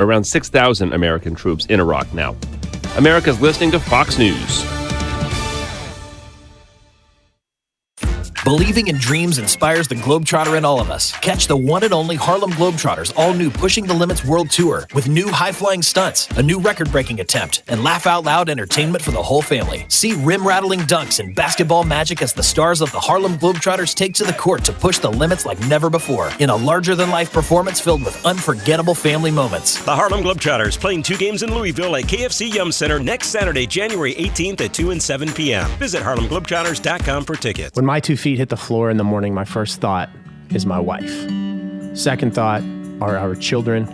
around 6,000 American troops in Iraq now. America's listening to Fox News. Believing in dreams inspires the Globetrotter in all of us. Catch the one and only Harlem Globetrotters all-new Pushing the Limits World Tour with new high-flying stunts, a new record-breaking attempt, and laugh-out-loud entertainment for the whole family. See rim-rattling dunks and basketball magic as the stars of the Harlem Globetrotters take to the court to push the limits like never before in a larger-than-life performance filled with unforgettable family moments. The Harlem Globetrotters playing 2 games in Louisville at KFC Yum Center next Saturday, January 18th at 2 and 7 p.m. Visit harlemglobetrotters.com for tickets. When my 2 feet hit the floor in the morning, my first thought is my wife. Second thought are our children.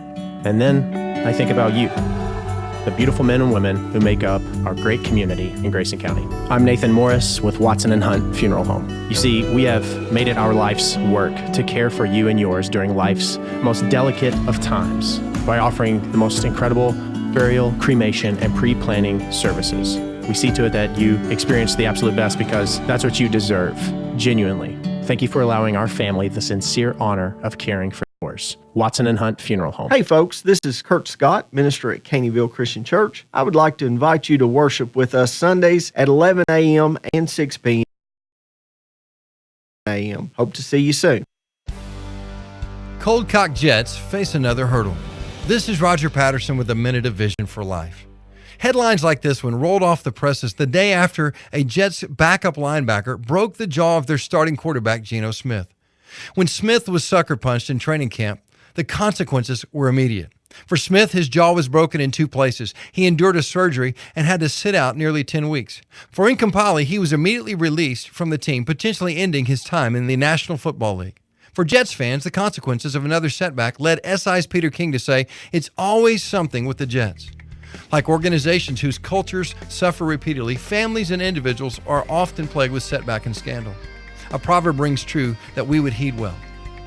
And then I think about you, the beautiful men and women who make up our great community in Grayson County. I'm Nathan Morris with Watson & Hunt Funeral Home. You see, we have made it our life's work to care for you and yours during life's most delicate of times by offering the most incredible burial, cremation, and pre-planning services. We see to it that you experience the absolute best because that's what you deserve, genuinely. Thank you for allowing our family the sincere honor of caring for yours. Watson & Hunt Funeral Home. Hey folks, this is Kurt Scott, minister at Caneyville Christian Church. I would like to invite you to worship with us Sundays at 11 a.m. and 6 p.m. Hope to see you soon. Cold Cock Jets face another hurdle. This is Roger Patterson with a Minute of Vision for Life. Headlines like this one rolled off the presses the day after a Jets backup linebacker broke the jaw of their starting quarterback, Geno Smith. When Smith was sucker punched in training camp, the consequences were immediate. For Smith, his jaw was broken in 2 places. He endured a surgery and had to sit out nearly 10 weeks. For Incampali, he was immediately released from the team, potentially ending his time in the National Football League. For Jets fans, the consequences of another setback led SI's Peter King to say, it's always something with the Jets. Like organizations whose cultures suffer repeatedly, families and individuals are often plagued with setback and scandal. A proverb rings true that we would heed well.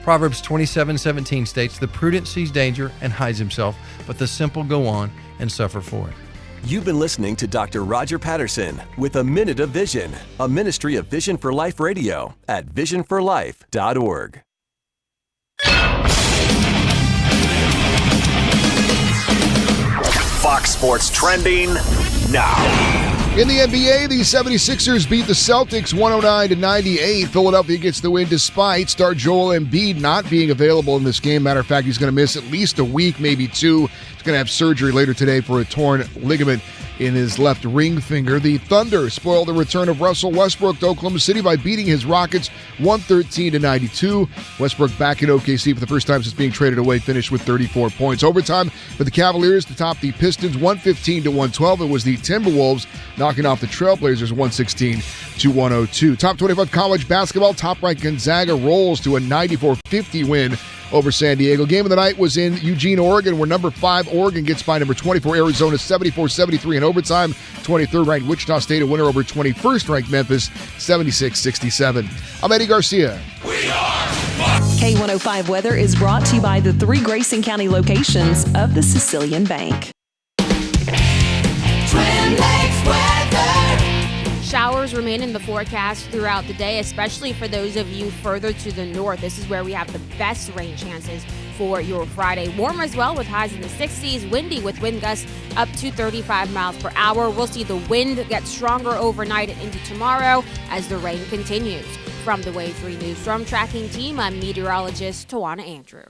Proverbs 27:17 states, the prudent sees danger and hides himself, but the simple go on and suffer for it. You've been listening to Dr. Roger Patterson with A Minute of Vision, a ministry of Vision for Life Radio at visionforlife.org. Fox Sports Trending now. In the NBA, the 76ers beat the Celtics 109-98. Philadelphia gets the win despite star Joel Embiid not being available in this game. Matter of fact, he's going to miss at least a week, maybe 2. He's going to have surgery later today for a torn ligament in his left ring finger. The Thunder spoiled the return of Russell Westbrook to Oklahoma City by beating his Rockets 113-92. Westbrook back in OKC for the first time since being traded away, finished with 34 points. Overtime for the Cavaliers to top the Pistons 115-112. It was the Timberwolves knocking off the Trailblazers 116-102. Top 25 college basketball, top-ranked Gonzaga rolls to a 94-50 win over San Diego. Game of the night was in Eugene, Oregon, where number 5 Oregon gets by number 24 Arizona 74-73 in overtime. 23rd ranked Wichita State a winner over 21st ranked Memphis 76-67. I'm Eddie Garcia. K105 weather is brought to you by the 3 Grayson County locations of the Sicilian Bank. Twin Lakes weather. Showers remain in the forecast throughout the day, especially for those of you further to the north. This is where we have the best rain chances for your Friday. Warm as well with highs in the 60s, windy with wind gusts up to 35 miles per hour. We'll see the wind get stronger overnight and into tomorrow as the rain continues. From the Wave 3 News Storm Tracking Team, I'm meteorologist Tawana Andrew.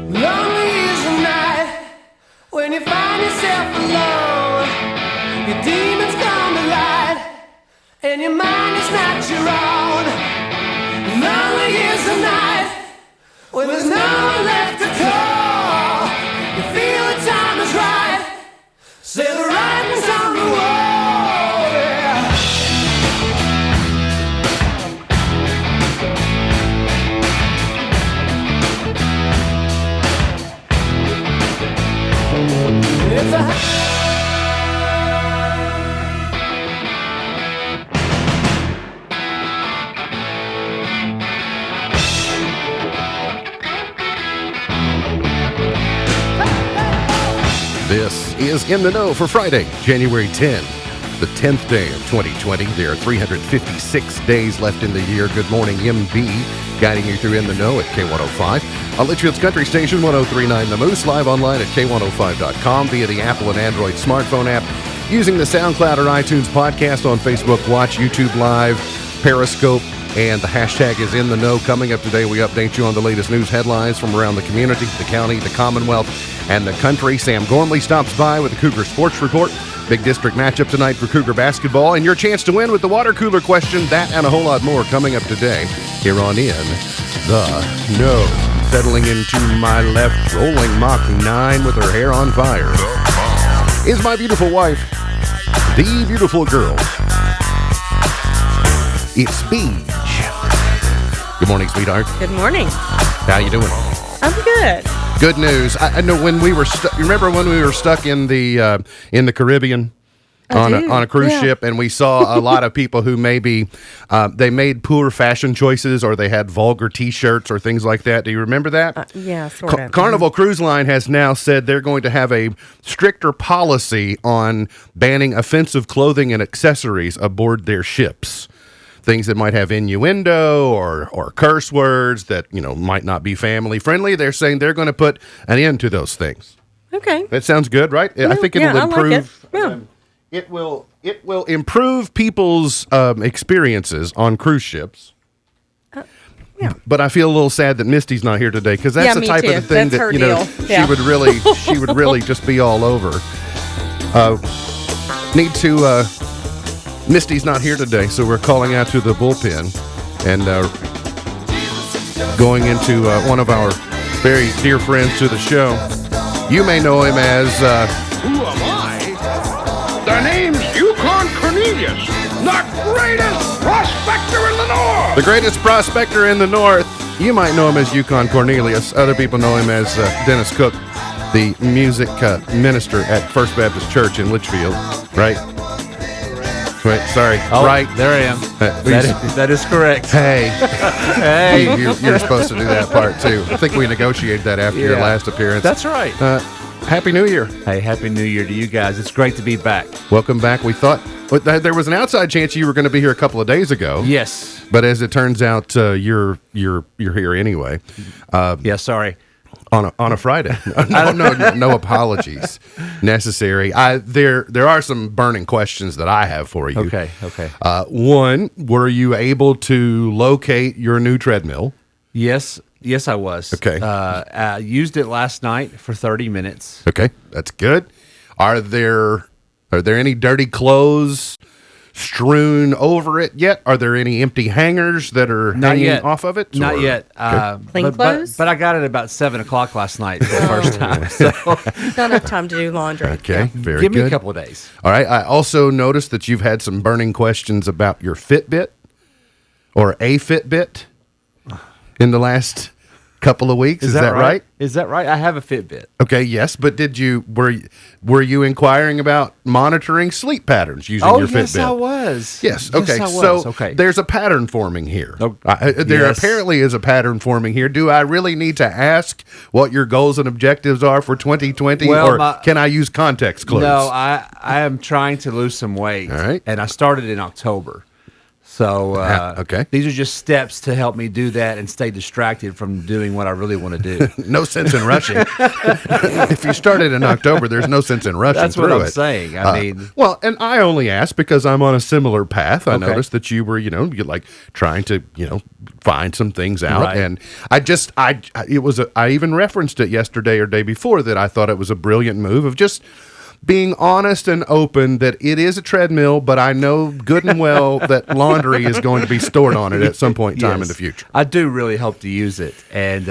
Lonely is the night when you find yourself alone. Your demons come to light, and your mind is not your own. Lonely is the night when there's no one left to call. You feel the time is right, say the writing's on the wall, yeah. It's a is In the Know for Friday, January 10, the 10th day of 2020. There are 356 days left in the year. Good morning, MB, guiding you through In the Know at K105. On Litchfield's Country Station, 103.9 The Moose, live online at K105.com via the Apple and Android smartphone app, using the SoundCloud or iTunes podcast, on Facebook Watch, YouTube Live, Periscope, and the hashtag is In the Know. Coming up today, we update you on the latest news headlines from around the community, the county, the Commonwealth, and the country. Sam Gormley stops by with the Cougar Sports Report. Big district matchup tonight for Cougar basketball, and your chance to win with the water cooler question. That and a whole lot more coming up today here on In the Know. Settling into my left, rolling Mach 9 with her hair on fire, is my beautiful wife, the beautiful girl. It's Beach. Good morning, sweetheart. Good morning. How you doing? I'm good. Good news. I know when we were you remember when we were stuck in the Caribbean on a cruise ship, and we saw a lot of people who maybe they made poor fashion choices, or they had vulgar T-shirts or things like that. Do you remember that? Yeah, sort of. Carnival Cruise Line has now said they're going to have a stricter policy on banning offensive clothing and accessories aboard their ships. Things that might have innuendo or curse words that, might not be family friendly. They're saying they're going to put an end to those things. Okay. That sounds good, right? I think it'll improve. I like it. It will improve people's experiences on cruise ships. Yeah. But I feel a little sad that Misty's not here today, because that's the type of thing that's that deal. she would really just be all over. Misty's not here today, so we're calling out to the bullpen and going into one of our very dear friends to the show. You may know him as... Who am I? The name's Yukon Cornelius, the greatest prospector in the North! The greatest prospector in the North. You might know him as Yukon Cornelius. Other people know him as Dennis Cook, the music minister at First Baptist Church in Litchfield, right? Wait, sorry. Right. There I am. That is correct. Hey. Hey. You're supposed to do that part, too. I think we negotiated that after your last appearance. That's right. Happy New Year. Hey, Happy New Year to you guys. It's great to be back. Welcome back. We thought there was an outside chance you were going to be here a couple of days ago. Yes. But as it turns out, you're here anyway. Yeah, sorry. On a Friday. No apologies necessary. There are some burning questions that I have for you. Okay. One, were you able to locate your new treadmill? Yes, I was. Okay. I used it last night for 30 minutes. Okay, that's good. Are there any dirty clothes strewn over it yet? Are there any empty hangers that are hanging off of it? Not yet. Clean clothes? But I got it about 7 o'clock last night for the first time. So don't have time to do laundry. Okay, very Give good. me a couple of days. All right. I also noticed that you've had some burning questions about your Fitbit or a Fitbit in the last couple of weeks. Is that right? Is that right? I have a Fitbit. Okay, yes, but were you inquiring about monitoring sleep patterns using your Fitbit? Yes, I was. Yes, okay. So there's a pattern forming here. There apparently is a pattern forming here. Do I really need to ask what your goals and objectives are for 2020, or can I use context clues? No, I am trying to lose some weight. All right. And I started in October. So these are just steps to help me do that and stay distracted from doing what I really want to do. No sense in rushing. If you started in October, there's no sense in rushing. That's what I'm saying. I mean, well, and I only asked because I'm on a similar path. I noticed that you were, you're like trying to, find some things out, Right. and I even referenced it yesterday or day before that I thought it was a brilliant move of just being honest and open that it is a treadmill, but I know good and well that laundry is going to be stored on it at some point in time in the future. I do really hope to use it. And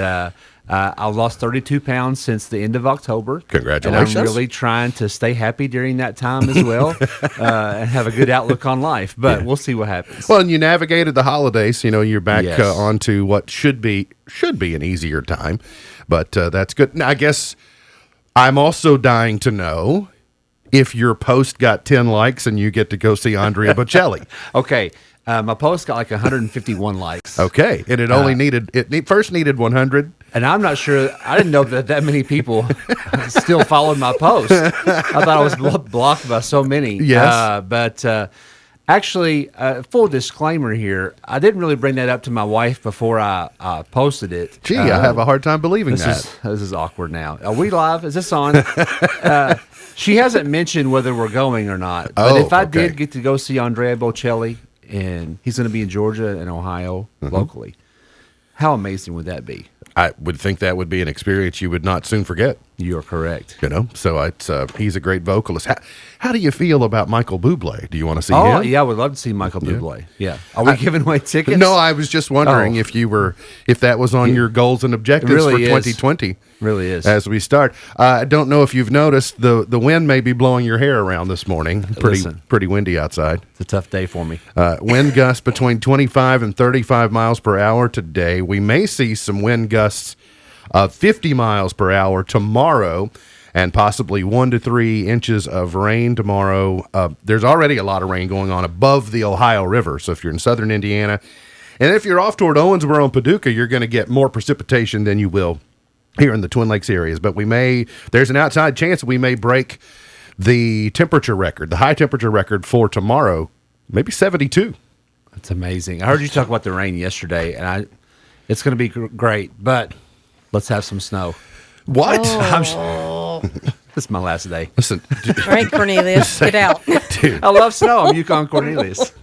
I lost 32 pounds since the end of October. Congratulations. And I'm really trying to stay happy during that time as well and have a good outlook on life. But we'll see what happens. Well, and you navigated the holidays. You're back onto what should be an easier time. But that's good. Now, I guess I'm also dying to know if your post got 10 likes and you get to go see Andrea Bocelli. Okay. My post got like 151 likes. Okay. And it only first needed 100. And I'm not sure. I didn't know that many people still followed my post. I thought I was blocked by so many. Yes. But actually, full disclaimer here, I didn't really bring that up to my wife before I posted it. Gee, I have a hard time believing this is awkward now. Are we live? Is this on? She hasn't mentioned whether we're going or not. But if I did get to go see Andrea Bocelli, and he's going to be in Georgia and Ohio locally, how amazing would that be? I would think that would be an experience you would not soon forget. You're correct. So it's he's a great vocalist. How do you feel about Michael Bublé? Do you want to see him? Oh, yeah, I would love to see Michael Bublé. Yeah. Are we giving away tickets? No, I was just wondering if that was on your goals and objectives really for is. 2020. Really is. As we start. I don't know if you've noticed, the wind may be blowing your hair around this morning. Pretty windy outside. It's a tough day for me. Wind gusts between 25 and 35 miles per hour today. We may see some wind gusts of 50 miles per hour tomorrow, and possibly 1 to 3 inches of rain tomorrow. There's already a lot of rain going on above the Ohio River. So if you're in southern Indiana, and if you're off toward Owensboro and Paducah, you're going to get more precipitation than you will here in the Twin Lakes areas. But there's an outside chance we may break the temperature record, the high temperature record for tomorrow, maybe 72. That's amazing. I heard you talk about the rain yesterday, and it's going to be great, but let's have some snow. What? This is my last day. Listen. All right, Cornelius, get out. Dude. I love snow. I'm Yukon Cornelius.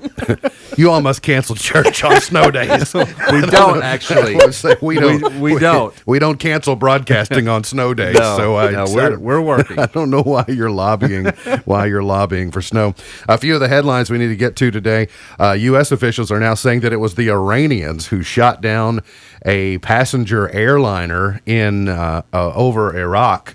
You almost canceled church on snow days. We don't, actually. We don't. We don't. We don't cancel broadcasting on snow days. We're working. I don't know why you're lobbying. For snow. A few of the headlines we need to get to today. U.S. officials are now saying that it was the Iranians who shot down a passenger airliner in over Iraq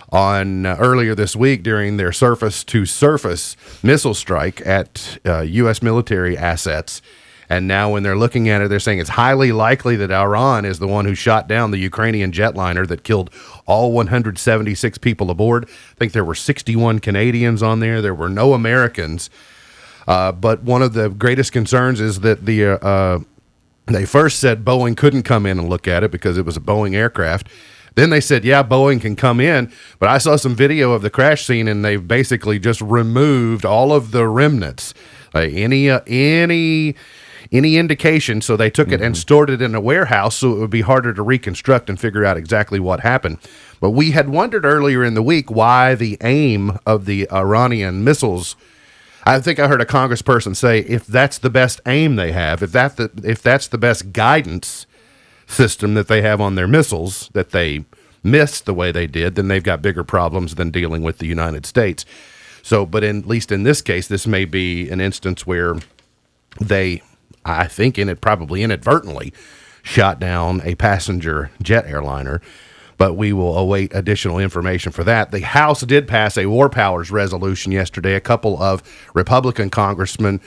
on earlier this week during their surface-to-surface missile strike at U.S. military assets. And now when they're looking at it, they're saying it's highly likely that Iran is the one who shot down the Ukrainian jetliner that killed all 176 people aboard. I think there were 61 Canadians on there. There were no Americans. But one of the greatest concerns is that they first said Boeing couldn't come in and look at it because it was a Boeing aircraft. Then they said, yeah, Boeing can come in, but I saw some video of the crash scene, and they've basically just removed all of the remnants, any indication. So they took it and stored it in a warehouse, so it would be harder to reconstruct and figure out exactly what happened. But we had wondered earlier in the week why the aim of the Iranian missiles. I think I heard a congressperson say, if that's the best aim they have, if that's the best guidance system that they have on their missiles, that they missed the way they did, then they've got bigger problems than dealing with the United States. So, but at least in this case, this may be an instance where they, I think probably inadvertently, shot down a passenger jet airliner. But we will await additional information for that. The House did pass a war powers resolution yesterday. A couple of Republican congressmen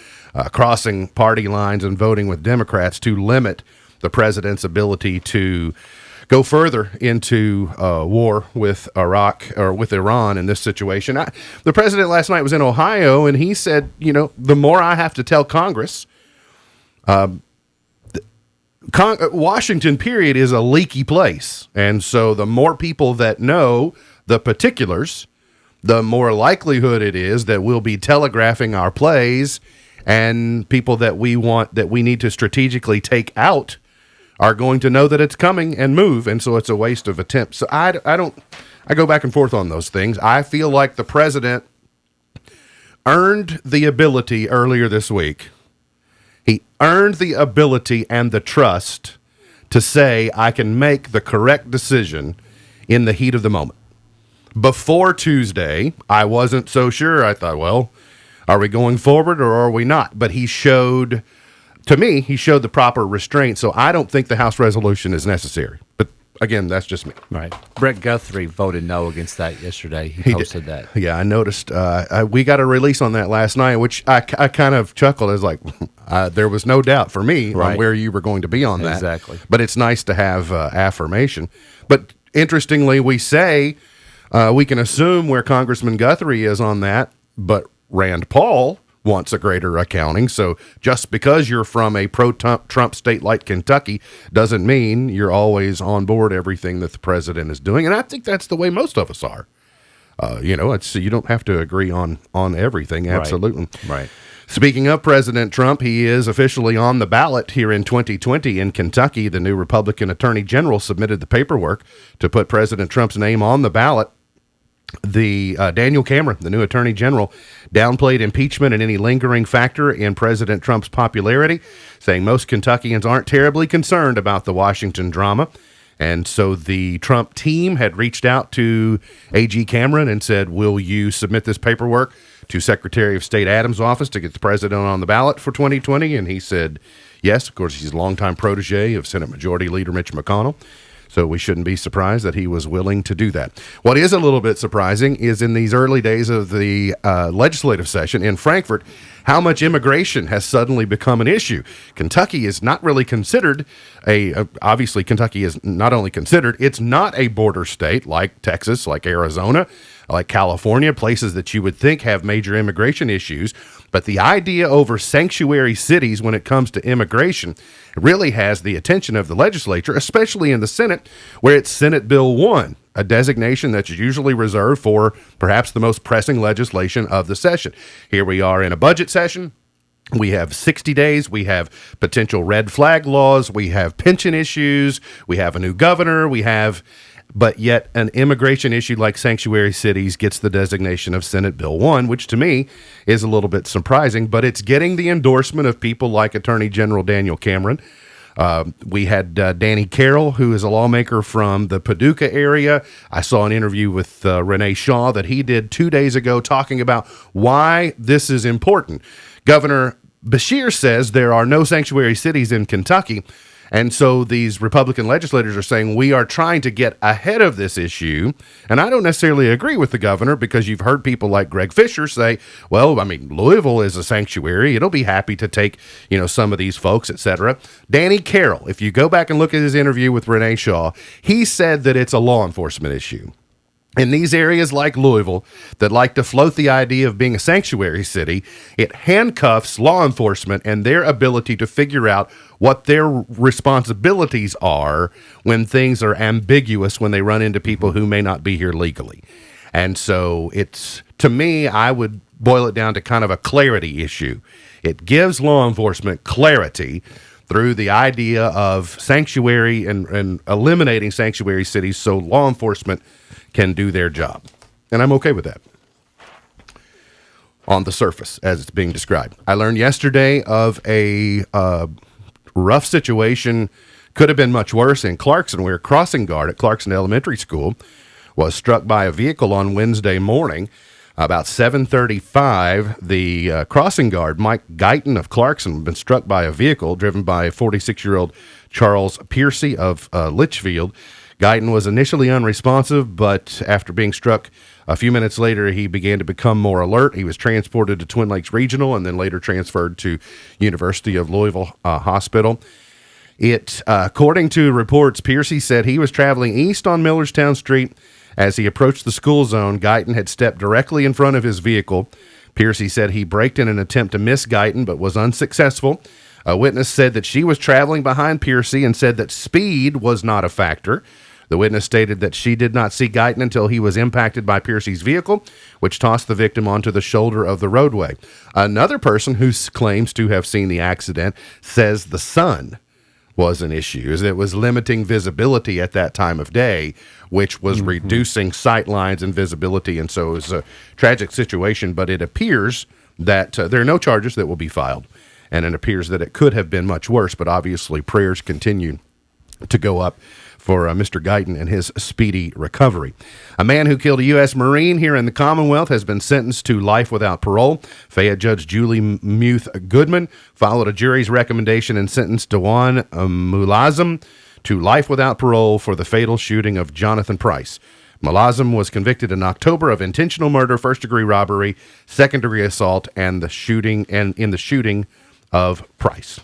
crossing party lines and voting with Democrats to limit the president's ability to go further into war with Iraq or with Iran in this situation. The president last night was in Ohio, and he said, the more I have to tell Congress, Washington, period, is a leaky place. And so the more people that know the particulars, the more likelihood it is that we'll be telegraphing our plays, and people that we need to strategically take out are going to know that it's coming and move, and so it's a waste of attempts. So I go back and forth on those things. I feel like the president earned the ability earlier this week. He earned the ability and the trust to say, I can make the correct decision in the heat of the moment. Before Tuesday, I wasn't so sure. I thought, well, are we going forward or are we not? But he showed the proper restraint, so I don't think the House resolution is necessary. But again, that's just me. Right. Brett Guthrie voted no against that yesterday. He posted that. Yeah, I noticed. We got a release on that last night, which I kind of chuckled. I was like, there was no doubt for me on where you were going to be on that. Exactly. But it's nice to have affirmation. But interestingly, we say we can assume where Congressman Guthrie is on that, but Rand Paul wants a greater accounting. So just because you're from a pro-Trump state like Kentucky doesn't mean you're always on board everything that the president is doing. And I think that's the way most of us are. You don't have to agree on everything. Absolutely. Right. Speaking of President Trump, he is officially on the ballot here in 2020 in Kentucky. The new Republican Attorney General submitted the paperwork to put President Trump's name on the ballot. The Daniel Cameron, the new Attorney General, downplayed impeachment and any lingering factor in President Trump's popularity, saying most Kentuckians aren't terribly concerned about the Washington drama. And so the Trump team had reached out to A.G. Cameron and said, will you submit this paperwork to Secretary of State Adams' office to get the president on the ballot for 2020? And he said, yes. Of course, he's a longtime protege of Senate Majority Leader Mitch McConnell. So we shouldn't be surprised that he was willing to do that. What is a little bit surprising is in these early days of the legislative session in Frankfort, how much immigration has suddenly become an issue. Kentucky is not really considered obviously Kentucky is not only considered, it's not a border state like Texas, like Arizona, like California, places that you would think have major immigration issues. But the idea over sanctuary cities when it comes to immigration really has the attention of the legislature, especially in the Senate, where it's Senate Bill 1, a designation that's usually reserved for perhaps the most pressing legislation of the session. Here we are in a budget session. We have 60 days. We have potential red flag laws. We have pension issues. We have a new governor. But yet an immigration issue like sanctuary cities gets the designation of Senate Bill 1, which to me is a little bit surprising, but it's getting the endorsement of people like Attorney General Daniel Cameron. We had Danny Carroll, who is a lawmaker from the Paducah area. I saw an interview with Renee Shaw that he did 2 days ago talking about why this is important. Governor Beshear says there are no sanctuary cities in Kentucky. And so these Republican legislators are saying we are trying to get ahead of this issue. And I don't necessarily agree with the governor because you've heard people like Greg Fisher say, well, I mean, Louisville is a sanctuary. It'll be happy to take, some of these folks, etc. Danny Carroll, if you go back and look at his interview with Renee Shaw, he said that it's a law enforcement issue. In these areas like Louisville that like to float the idea of being a sanctuary city, it handcuffs law enforcement and their ability to figure out what their responsibilities are when things are ambiguous, when they run into people who may not be here legally. And so to me, I would boil it down to kind of a clarity issue. It gives law enforcement clarity through the idea of sanctuary and eliminating sanctuary cities so law enforcement can do their job. And I'm okay with that on the surface as it's being described. I learned yesterday of a rough situation, could have been much worse, in Clarkson, where a crossing guard at Clarkson Elementary School was struck by a vehicle on Wednesday morning. About 7:35, the crossing guard, Mike Guyton of Clarkson, had been struck by a vehicle driven by 46-year-old Charles Piercy of Litchfield. Guyton was initially unresponsive, but after being struck a few minutes later, he began to become more alert. He was transported to Twin Lakes Regional and then later transferred to University of Louisville Hospital. According to reports, Piercy said he was traveling east on Millerstown Street. As he approached the school zone, Guyton had stepped directly in front of his vehicle. Piercy said he braked in an attempt to miss Guyton, but was unsuccessful. A witness said that she was traveling behind Piercy and said that speed was not a factor. The witness stated that she did not see Guyton until he was impacted by Piercy's vehicle, which tossed the victim onto the shoulder of the roadway. Another person who claims to have seen the accident says the sun was an issue, as it was limiting visibility at that time of day, which was reducing sight lines and visibility. And so it was a tragic situation, but it appears that there are no charges that will be filed. And it appears that it could have been much worse, but obviously prayers continue to go up for Mr. Guyton and his speedy recovery. A man who killed a U.S. Marine here in the Commonwealth has been sentenced to life without parole. Fayette Judge Julie Muth Goodman followed a jury's recommendation and sentenced Dewan Mulazim to life without parole for the fatal shooting of Jonathan Price. Mulazim was convicted in October of intentional murder, first-degree robbery, second-degree assault, and in the shooting of Price.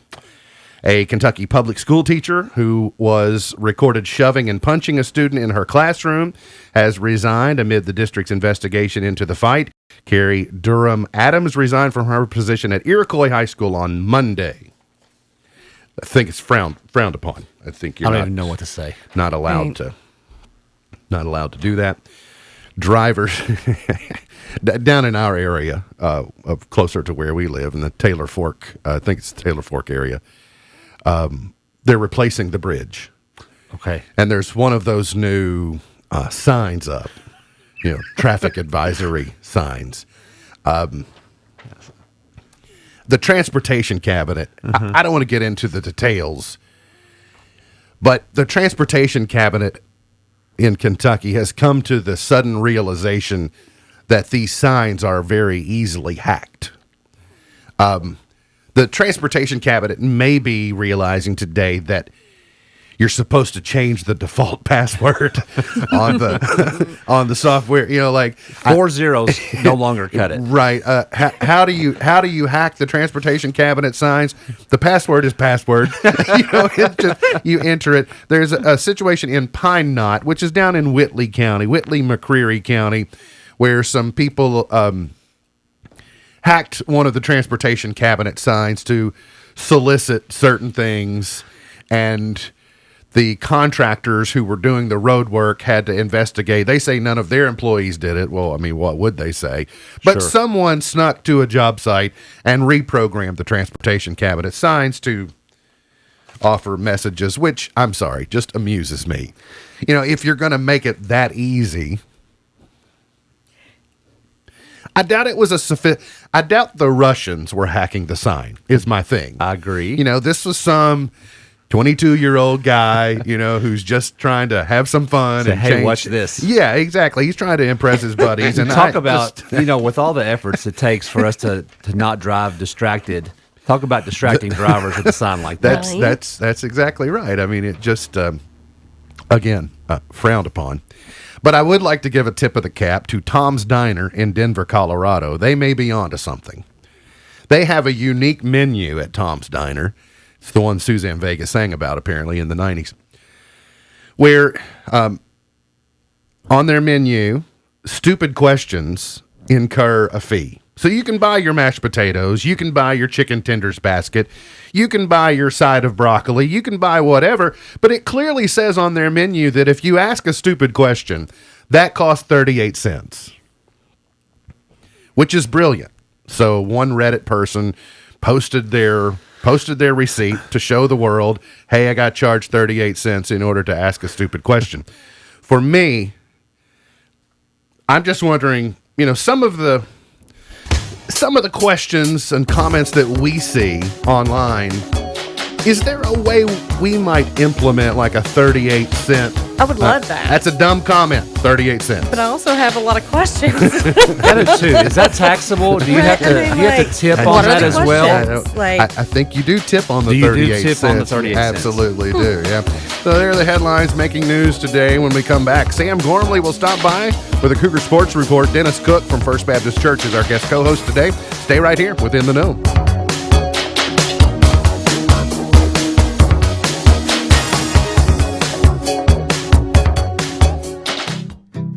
A Kentucky public school teacher who was recorded shoving and punching a student in her classroom has resigned amid the district's investigation into the fight. Carrie Durham Adams resigned from her position at Iroquois High School on Monday. I think it's frowned upon. I think you're I don't even know what to say. Not allowed to do that. Drivers down in our area, of closer to where we live in the Taylor Fork, I think it's the Taylor Fork area. They're replacing the bridge. Okay. And there's one of those new signs up, traffic advisory signs. The transportation cabinet, I don't want to get into the details, but the transportation cabinet in Kentucky has come to the sudden realization that these signs are very easily hacked. The transportation cabinet may be realizing today that you're supposed to change the default password on the software. Like 4 zeros no longer cut it. Right. How do you hack the transportation cabinet signs? The password is password. You enter it. There's a situation in Pine Knot, which is down in Whitley McCreary County, where some people hacked one of the transportation cabinet signs to solicit certain things, and the contractors who were doing the road work had to investigate. They say none of their employees did it. Well, I mean, what would they say? But someone snuck to a job site and reprogrammed the transportation cabinet signs to offer messages, which, I'm sorry, just amuses me. If you're going to make it that easy, I doubt it was I doubt the Russians were hacking the sign, is my thing. I agree. This was some 22-year-old guy, who's just trying to have some fun. Hey, change. Watch this. Yeah, exactly. He's trying to impress his buddies. And talk about, with all the efforts it takes for us to not drive distracted. Talk about distracting drivers with a sign like that. That's exactly right. I mean, it just, again, frowned upon. But I would like to give a tip of the cap to Tom's Diner in Denver, Colorado. They may be onto something. They have a unique menu at Tom's Diner. It's the one Suzanne Vega sang about, apparently, in the 90s. Where on their menu, stupid questions incur a fee. So you can buy your mashed potatoes, you can buy your chicken tenders basket, you can buy your side of broccoli, you can buy whatever, but it clearly says on their menu that if you ask a stupid question, that costs 38 cents, which is brilliant. So one Reddit person posted their receipt to show the world, hey, I got charged 38 cents in order to ask a stupid question. For me, I'm just wondering, some of the questions and comments that we see online, is there a way we might implement like a 38 cent? I would love that. That's a dumb comment, 38 cents. But I also have a lot of questions. That is too. Is that taxable? Do you have to tip on that as well? I think you do tip on the 38 cents. On the 38 cents? Absolutely do, yeah. So there are the headlines making news today. When we come back, Sam Gormley will stop by with a Cougar Sports Report. Dennis Cook from First Baptist Church is our guest co-host today. Stay right here within the know.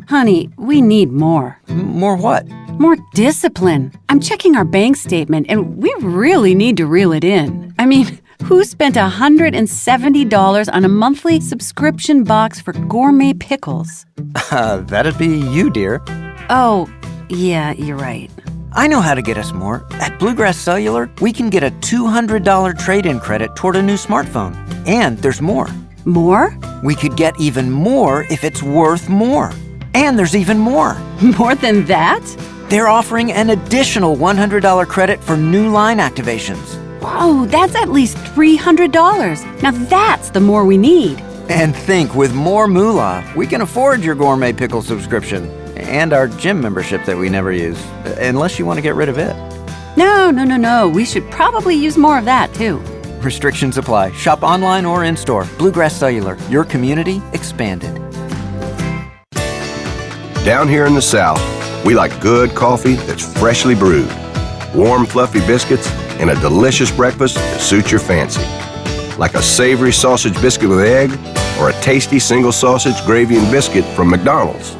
Honey, we need more. More what? More discipline. I'm checking our bank statement, and we really need to reel it in. I mean, who spent $170 on a monthly subscription box for gourmet pickles? That'd be you, dear. Oh, yeah, you're right. I know how to get us more. At Bluegrass Cellular, we can get a $200 trade-in credit toward a new smartphone. And there's more. More? We could get even more if it's worth more. And there's even more. More than that? They're offering an additional $100 credit for new line activations. Whoa, that's at least $300. Now that's the more we need. And think, with more moolah, we can afford your gourmet pickle subscription and our gym membership that we never use, unless you want to get rid of it. No. We should probably use more of that, too. Restrictions apply. Shop online or in-store. Bluegrass Cellular, your community expanded. Down here in the South, we like good coffee that's freshly brewed, warm, fluffy biscuits, and a delicious breakfast that suits your fancy. like a savory sausage biscuit with egg or a tasty single sausage, gravy, and biscuit from McDonald's.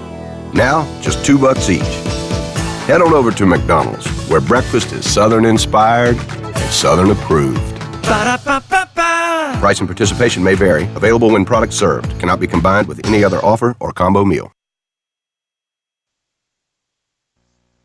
Now, just $2 each. Head on over to McDonald's, where breakfast is Southern-inspired and Southern-approved. Ba-da-ba-ba-ba. Price and participation may vary. Available when product served. Cannot be combined with any other offer or combo meal.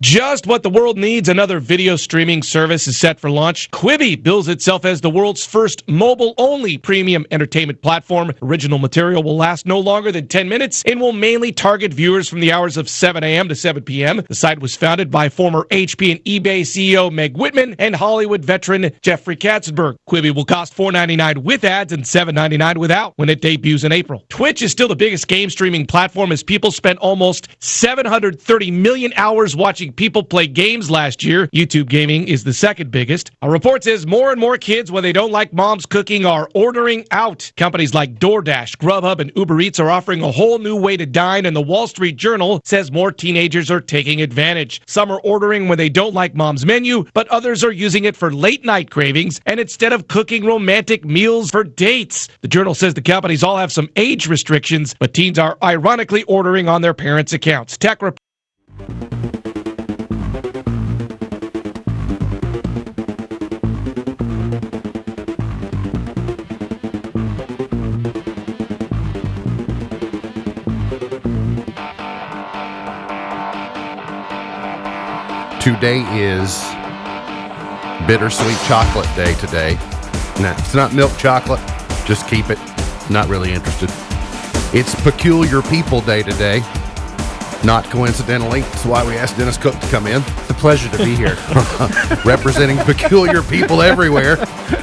Just what the world needs, another video streaming service is set for launch. Quibi bills itself as the world's first mobile-only premium entertainment platform. Original material will last no longer than 10 minutes and will mainly target viewers from the hours of 7 a.m. to 7 p.m. The site was founded by former HP and eBay CEO Meg Whitman and Hollywood veteran Jeffrey Katzenberg. Quibi will cost $4.99 with ads and $7.99 without when it debuts in April. Twitch is still the biggest game streaming platform as people spent almost 730 million hours watching people play games last year. YouTube gaming is the second biggest. A report says more and more kids, when they don't like mom's cooking, are ordering out. Companies like DoorDash, Grubhub, and Uber Eats are offering a whole new way to dine, and the Wall Street Journal says more teenagers are taking advantage. Some are ordering when they don't like mom's menu, but others are using it for late-night cravings and instead of cooking romantic meals for dates. The Journal says the companies all have some age restrictions, but teens are ironically ordering on their parents' accounts. Tech Report. Today is bittersweet chocolate day today. No, it's not milk chocolate. Just keep it. Not really interested. It's Peculiar People Day today. Not coincidentally. That's why we asked Dennis Cook to come in. It's a pleasure to be here. Representing peculiar people everywhere.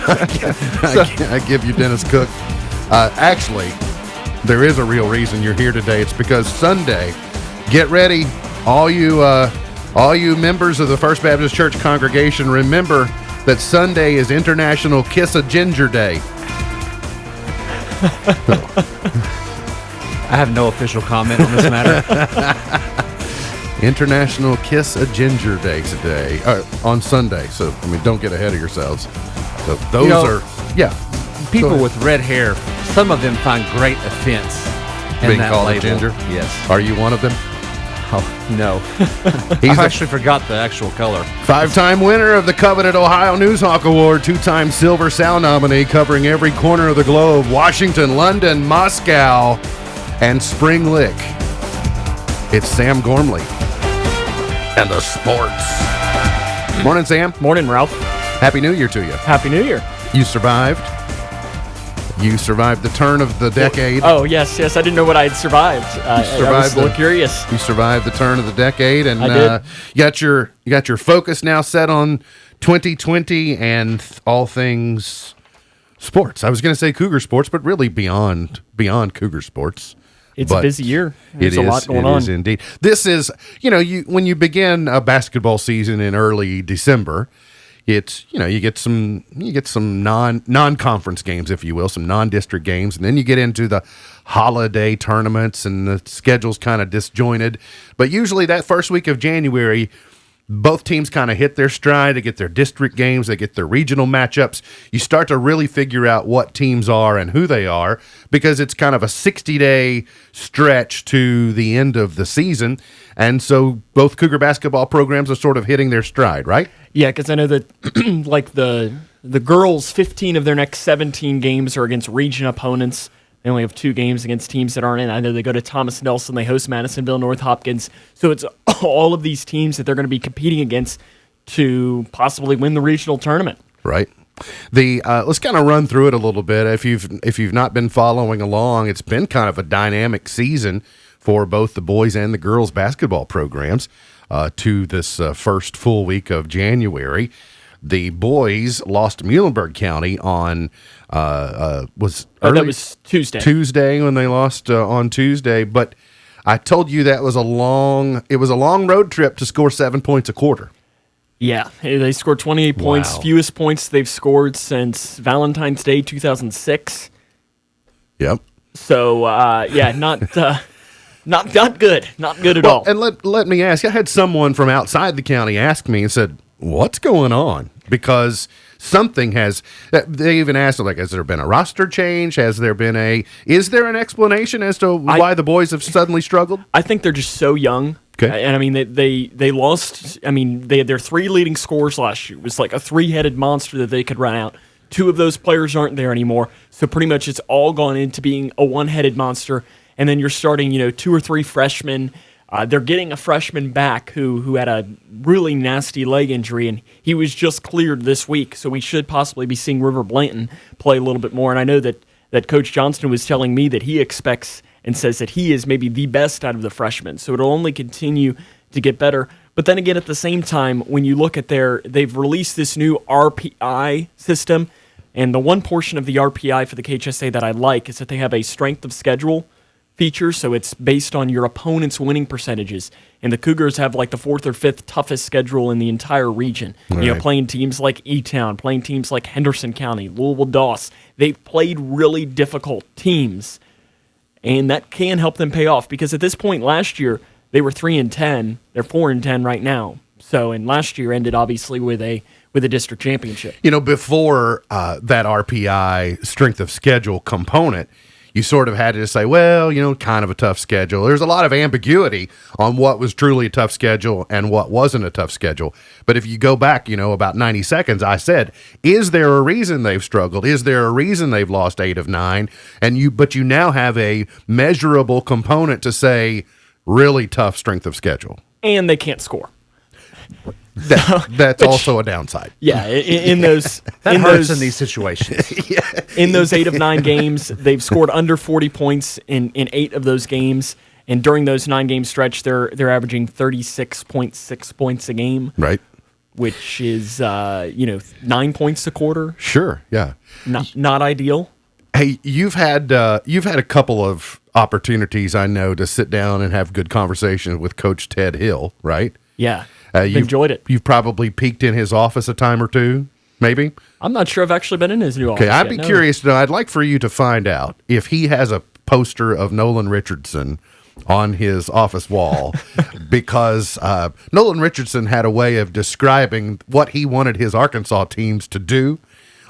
I give you Dennis Cook. Actually, there is a real reason you're here today. It's because Sunday, get ready, all you members of the First Baptist Church congregation, remember that Sunday is International Kiss a Ginger Day. I have no official comment on this matter. International Kiss a Ginger Day today, on Sunday. So, don't get ahead of yourselves. So those are, people with red hair, some of them find great offense in being that called label. a ginger. Yes. Are you one of them? Oh, no. He's I actually forgot the actual color. 5-time winner of the coveted Ohio Newshawk Award, 2-time Silver Sound nominee, covering every corner of the globe, Washington, London, Moscow, and Spring Lick. It's Sam Gormley and the sports. Morning, Sam. Morning, Ralph. Happy New Year to you. Happy New Year. You survived. You survived the turn of the decade. Oh, yes. I didn't know what I had survived. I was a little curious. You survived the turn of the decade, and I did. you got your focus now set on 2020 and all things sports. I was going to say Cougar sports, but really beyond Cougar sports. It's a busy year. There's a lot going on. It is indeed. This is, when you begin a basketball season in early December, it's, you get some non-conference games, if you will, some non-district games, and then you get into the holiday tournaments, and the schedule's kind of disjointed. But usually that first week of January, both teams kind of hit their stride. They get their district games, they get their regional matchups. You start to really figure out what teams are and who they are, because it's kind of a 60-day stretch to the end of the season. And so both Cougar basketball programs are sort of hitting their stride, right? Yeah, because I know that like the girls, 15 of their next 17 games are against region opponents. They only have 2 games against teams that aren't in. I know they go to Thomas Nelson, they host Madisonville, North Hopkins. So it's all of these teams that they're going to be competing against to possibly win the regional tournament. Right. Let's kind of run through it a little bit. If you've not been following along, it's been kind of a dynamic season for both the boys and the girls basketball programs to this first full week of January. The boys lost Muhlenberg County on that was Tuesday. Tuesday when they lost on Tuesday, but I told you that was a long road trip to score 7 points a quarter. Yeah, they scored 28 points, fewest points they've scored since Valentine's Day 2006. Yep. So not good at all. And let me ask, I had someone from outside the county ask me and said, "What's going on?" because something has. They even asked, like, has there been a roster change? Is there an explanation as to why the boys have suddenly struggled? I think they're just so young. Okay. And I mean, they lost. I mean, they had their 3 leading scorers last year. It was like a 3-headed monster that they could run out. 2 of those players aren't there anymore. So pretty much it's all gone into being a 1-headed monster. And then you're starting, 2 or 3 freshmen. They're getting a freshman back who had a really nasty leg injury, and he was just cleared this week. So we should possibly be seeing River Blanton play a little bit more. And I know that Coach Johnston was telling me that he expects and says that he is maybe the best out of the freshmen. So it'll only continue to get better. But then again, at the same time, when you look at they've released this new RPI system, and the one portion of the RPI for the KHSA that I like is that they have a strength of schedule feature, so it's based on your opponent's winning percentages. And the Cougars have like the 4th or 5th toughest schedule in the entire region. Right. Playing teams like E-Town, playing teams like Henderson County, Louisville Doss. They've played really difficult teams, and that can help them pay off because at this point last year, they were 3-10. They're 4-10 right now. So, and last year ended obviously with a district championship. Before that RPI strength of schedule component, you sort of had to say, well, kind of a tough schedule. There's a lot of ambiguity on what was truly a tough schedule and what wasn't a tough schedule. But if you go back, about 90 seconds, I said, is there a reason they've struggled? Is there a reason they've lost 8 of 9? But you now have a measurable component to say really tough strength of schedule. And they can't score. That's also a downside. Yeah, in those that hurts in these situations. In those 8 of 9 games, they've scored under 40 points in 8 of those games, and during those 9-game stretch, they're averaging 36.6 points a game. Right. Which is 9 points a quarter. Sure. Yeah. Not ideal. Hey, you've had a couple of opportunities, I know, to sit down and have good conversations with Coach Ted Hill, right? Yeah. You've enjoyed it. You've probably peeked in his office a time or two, maybe? I'm not sure I've actually been in his new office. Okay, I'd be curious to know. I'd like for you to find out if he has a poster of Nolan Richardson on his office wall because Nolan Richardson had a way of describing what he wanted his Arkansas teams to do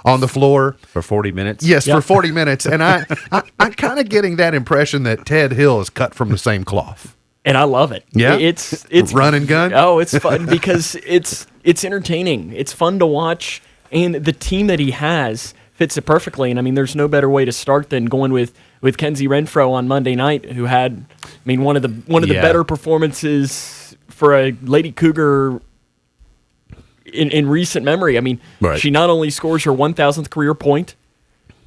on the floor. For 40 minutes? Yes, for 40 minutes. And I'm kind of getting that impression that Ted Hill is cut from the same cloth. And I love it. Yeah, it's run and gun. Oh, it's fun because it's entertaining. It's fun to watch, and the team that he has fits it perfectly. And I mean, there's no better way to start than going with Kenzie Renfro on Monday night, who had, one of the better performances for a Lady Cougar in recent memory. I mean, right. She not only scores her 1,000th career point,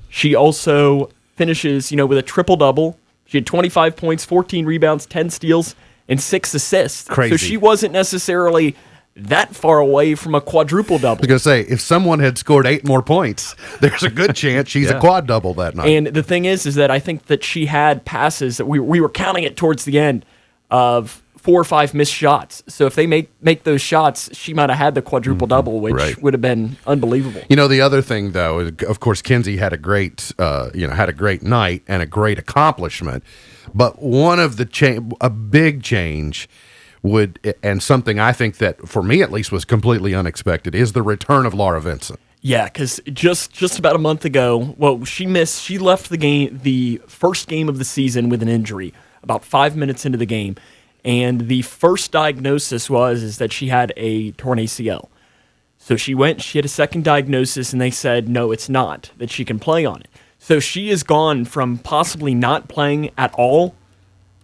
she also finishes, with a triple-double. She had 25 points, 14 rebounds, 10 steals, and 6 assists. Crazy. So she wasn't necessarily that far away from a quadruple-double. I was going to say, if someone had scored 8 more points, there's a good chance she's a quad-double that night. And the thing is that I think that she had passes that we were counting it towards the end of 4 or 5 missed shots. So if they make those shots, she might have had the quadruple-double, which would have been unbelievable. The other thing, though, of course, Kenzie had a great night and a great accomplishment. But one of a big change and something I think that, for me at least, was completely unexpected, is the return of Laura Vincent. Yeah, because just about a month ago, she left the first game of the season with an injury about 5 minutes into the game. And the first diagnosis is that she had a torn ACL. So she had a second diagnosis, and they said, no, it's not, that she can play on it. So she has gone from possibly not playing at all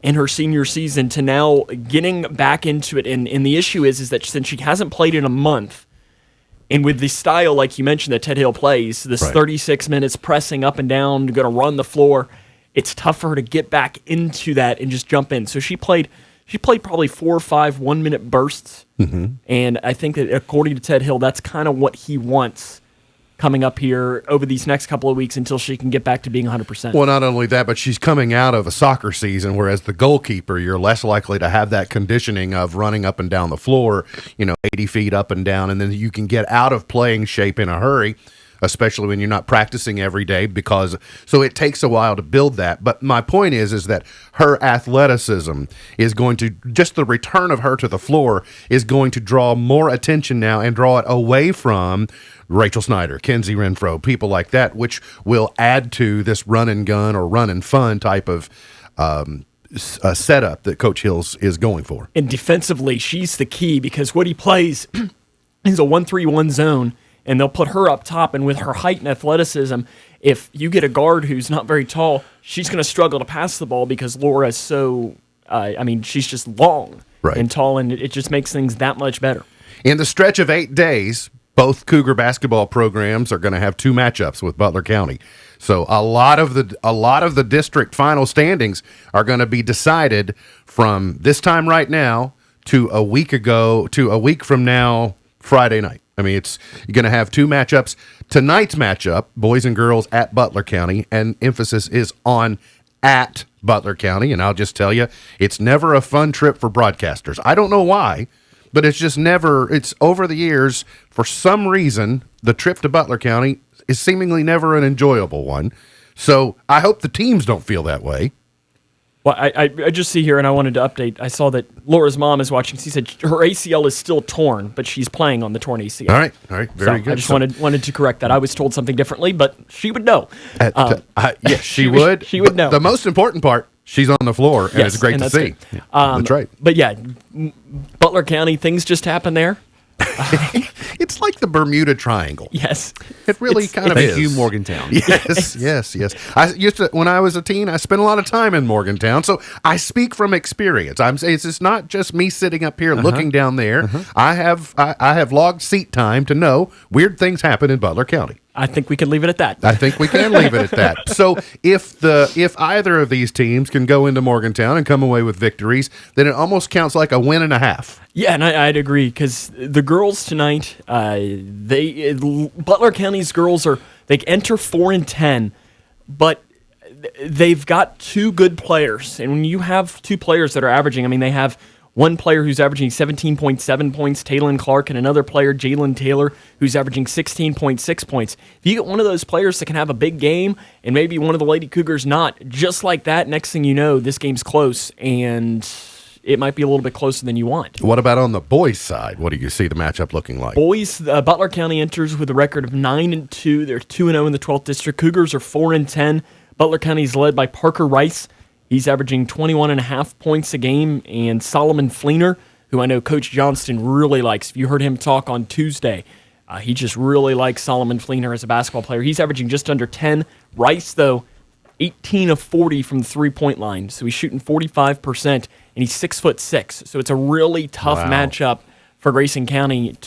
in her senior season to now getting back into it. And the issue is that since she hasn't played in a month, and with the style, like you mentioned, that Ted Hill plays, this 36 minutes pressing up and down, going to run the floor, it's tough for her to get back into that and just jump in. So she played probably 4 or 5 1-minute bursts, and I think that according to Ted Hill, that's kind of what he wants coming up here over these next couple of weeks until she can get back to being 100%. Well, not only that, but she's coming out of a soccer season, whereas the goalkeeper, you're less likely to have that conditioning of running up and down the floor, 80 feet up and down, and then you can get out of playing shape in a hurry. especially when you're not practicing every day so it takes a while to build that. But my point is that her athleticism is going to, just the return of her to the floor is going to draw more attention now and draw it away from Rachel Snyder, Kenzie Renfro, people like that, which will add to this run and gun or run and fun type of setup that Coach Hills is going for. And defensively, she's the key because what he plays is a 1-3-1 zone, and they'll put her up top. And with her height and athleticism, if you get a guard who's not very tall, she's going to struggle to pass the ball because Laura's so, she's just long and tall, and it just makes things that much better. In the stretch of 8 days, both Cougar basketball programs are going to have 2 matchups with Butler County. So a lot of the district final standings are going to be decided from this time right now to a week from now, Friday night. I mean, you're going to have 2 matchups. Tonight's matchup, boys and girls at Butler County, and emphasis is on at Butler County. And I'll just tell you, it's never a fun trip for broadcasters. I don't know why, but it's over the years, for some reason, the trip to Butler County is seemingly never an enjoyable one. So I hope the teams don't feel that way. Well, I just see here, and I wanted to update. I saw that Laura's mom is watching. She said her ACL is still torn, but she's playing on the torn ACL. All right, very good. I just wanted to correct that. I was told something differently, but she would know. Yes, she would. She would know. The most important part, she's on the floor, and it's great to see. That's right. But yeah, Butler County, things just happen there. It's like the Bermuda Triangle. Yes, it really kind of is. Thank you, Morgantown. Yes. I used to, when I was a teen, I spent a lot of time in Morgantown, so I speak from experience. It's not just me sitting up here looking down there. I have logged seat time to know weird things happen in Butler County. I think we can leave it at that. I think we can leave it at that. So if either of these teams can go into Morgantown and come away with victories, then it almost counts like a win and a half. Yeah, and I'd agree because the girls tonight, Butler County's girls they enter 4-10, but they've got 2 good players, and when you have 2 players that are averaging, they have one player who's averaging 17.7 points, Taylon Clark, and another player, Jalen Taylor, who's averaging 16.6 points. If you get one of those players that can have a big game, and maybe one of the Lady Cougars not, just like that, next thing you know, this game's close, and it might be a little bit closer than you want. What about on the boys' side? What do you see the matchup looking like? Boys, Butler County enters with a record of 9-2. They're 2-0 in the 12th district. Cougars are 4-10. Butler County is led by Parker Rice. He's averaging 21.5 points a game, and Solomon Fleener, who I know Coach Johnston really likes. If you heard him talk on Tuesday, he just really likes Solomon Fleener as a basketball player. He's averaging just under 10. Rice, though, 18 of 40 from the three-point line, so he's shooting 45%, and he's 6'6". So it's a really tough matchup for Grayson County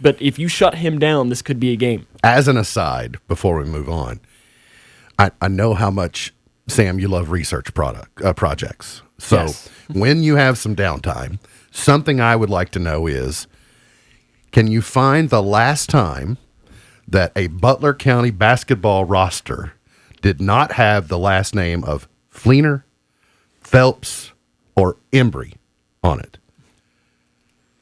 but if you shut him down, this could be a game. As an aside, before we move on, I know how much, Sam, you love research projects. So when you have some downtime, something I would like to know is, can you find the last time that a Butler County basketball roster did not have the last name of Fleener, Phelps, or Embry on it?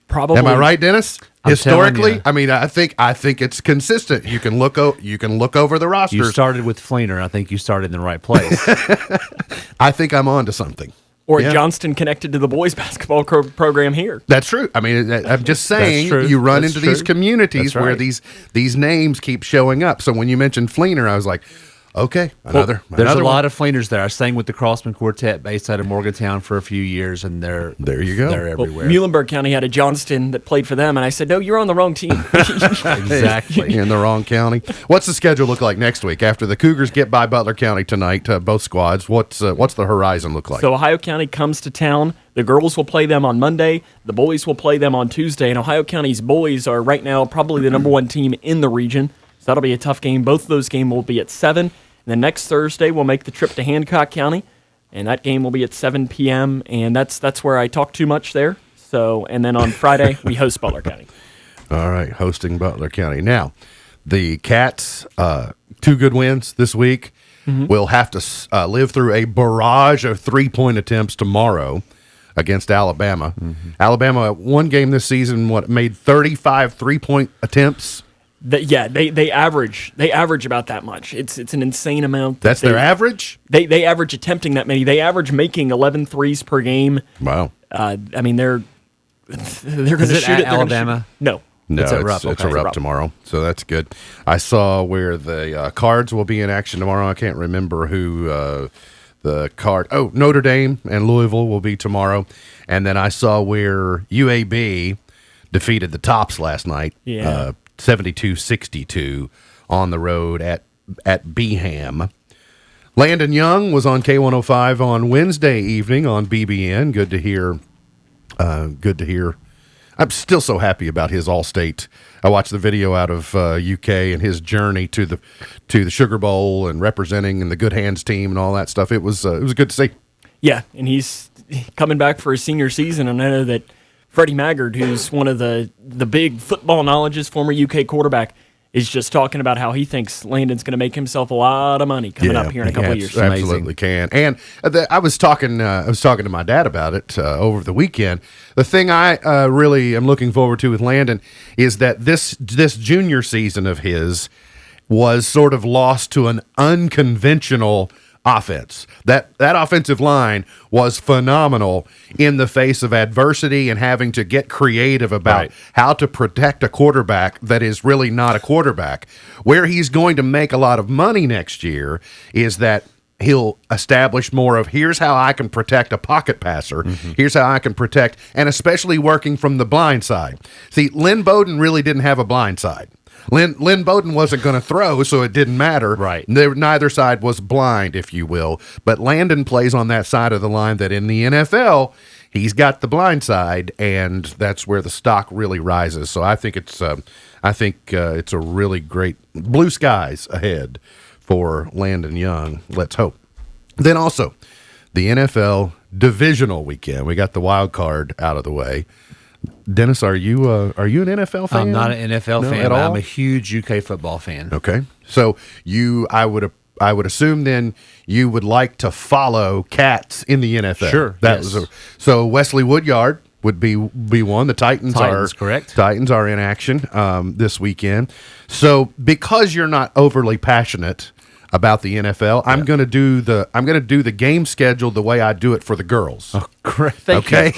Probably. Am I right, Dennis? Historically, I think it's consistent. You can look over the rosters. You started with Fleener. I think you started in the right place. I think I'm on to something. Or Johnston connected to the boys basketball program here. That's true. I'm just saying, you run into these communities where these names keep showing up. So when you mentioned Fleener, I was like, okay, another There's a lot one. of Fleeners there. I sang with the Crossman Quartet based out of Morgantown for a few years, and there you go. They're everywhere. Muhlenberg County had a Johnston that played for them, and I said, no, you're on the wrong team. Exactly. In the wrong county. What's the schedule look like next week? After the Cougars get by Butler County tonight, both squads, what's the horizon look like? So Ohio County comes to town. The girls will play them on Monday. The boys will play them on Tuesday. And Ohio County's boys are right now probably the number 1 team in the region. So that'll be a tough game. Both of those games will be at 7. And then next Thursday, we'll make the trip to Hancock County, and that game will be at 7 p.m., and that's where I talk too much there. So, and then on Friday, we host Butler County. All right, hosting Butler County. Now, the Cats, 2 good wins this week. Will have to live through a barrage of 3-point attempts tomorrow against Alabama. Alabama, one game this season, made 35 3-point attempts? They average about that much. It's an insane amount. That's their average? They average attempting that many. They average making 11 threes per game. Wow. I mean, they're going to shoot at it. Alabama? No. No, it's a Rupp tomorrow, so that's good. I saw where the Cards will be in action tomorrow. I can't remember who the card. Oh, Notre Dame and Louisville will be tomorrow, and then I saw where UAB defeated the Tops last night, 72-62 on the road at Beham. Landon Young was on K105 on Wednesday evening on BBN. Good to hear. Good to hear. I'm still so happy about his All-State. I watched the video out of UK and his journey to the Sugar Bowl and representing and the Good Hands team and all that stuff. It was good to see. Yeah, and he's coming back for his senior season. And I know that Freddie Maggard, who's one of the big football knowledges, former UK quarterback, is just talking about how he thinks Landon's going to make himself a lot of money coming up here in a couple of years. Absolutely can. And I was talking to my dad about it over the weekend. The thing I really am looking forward to with Landon is that this junior season of his was sort of lost to an unconventional offense. That offensive line was phenomenal in the face of adversity and having to get creative about how to protect a quarterback that is really not a quarterback. Where he's going to make a lot of money next year is that he'll establish more of here's how I can protect a pocket passer. Mm-hmm. Here's how I can protect, and especially working from the blind side. See, Lynn Bowden really didn't have a blind side. Lynn Bowden wasn't going to throw, so it didn't matter. Right. Neither side was blind, if you will. But Landon plays on that side of the line that in the NFL, he's got the blind side, and that's where the stock really rises. So I think it's a really great blue skies ahead for Landon Young. Let's hope. Then also, the NFL divisional weekend. We got the wild card out of the way. Dennis, are you an NFL fan? I'm not an NFL fan at all. I'm a huge UK football fan. Okay, so I would assume then you would like to follow Cats in the NFL. Sure. So Wesley Woodyard would be one. The Titans are correct. Titans are in action this weekend. So because you're not overly passionate about the NFL, I'm going to do the game schedule the way I do it for the girls. Oh, great! Thank you.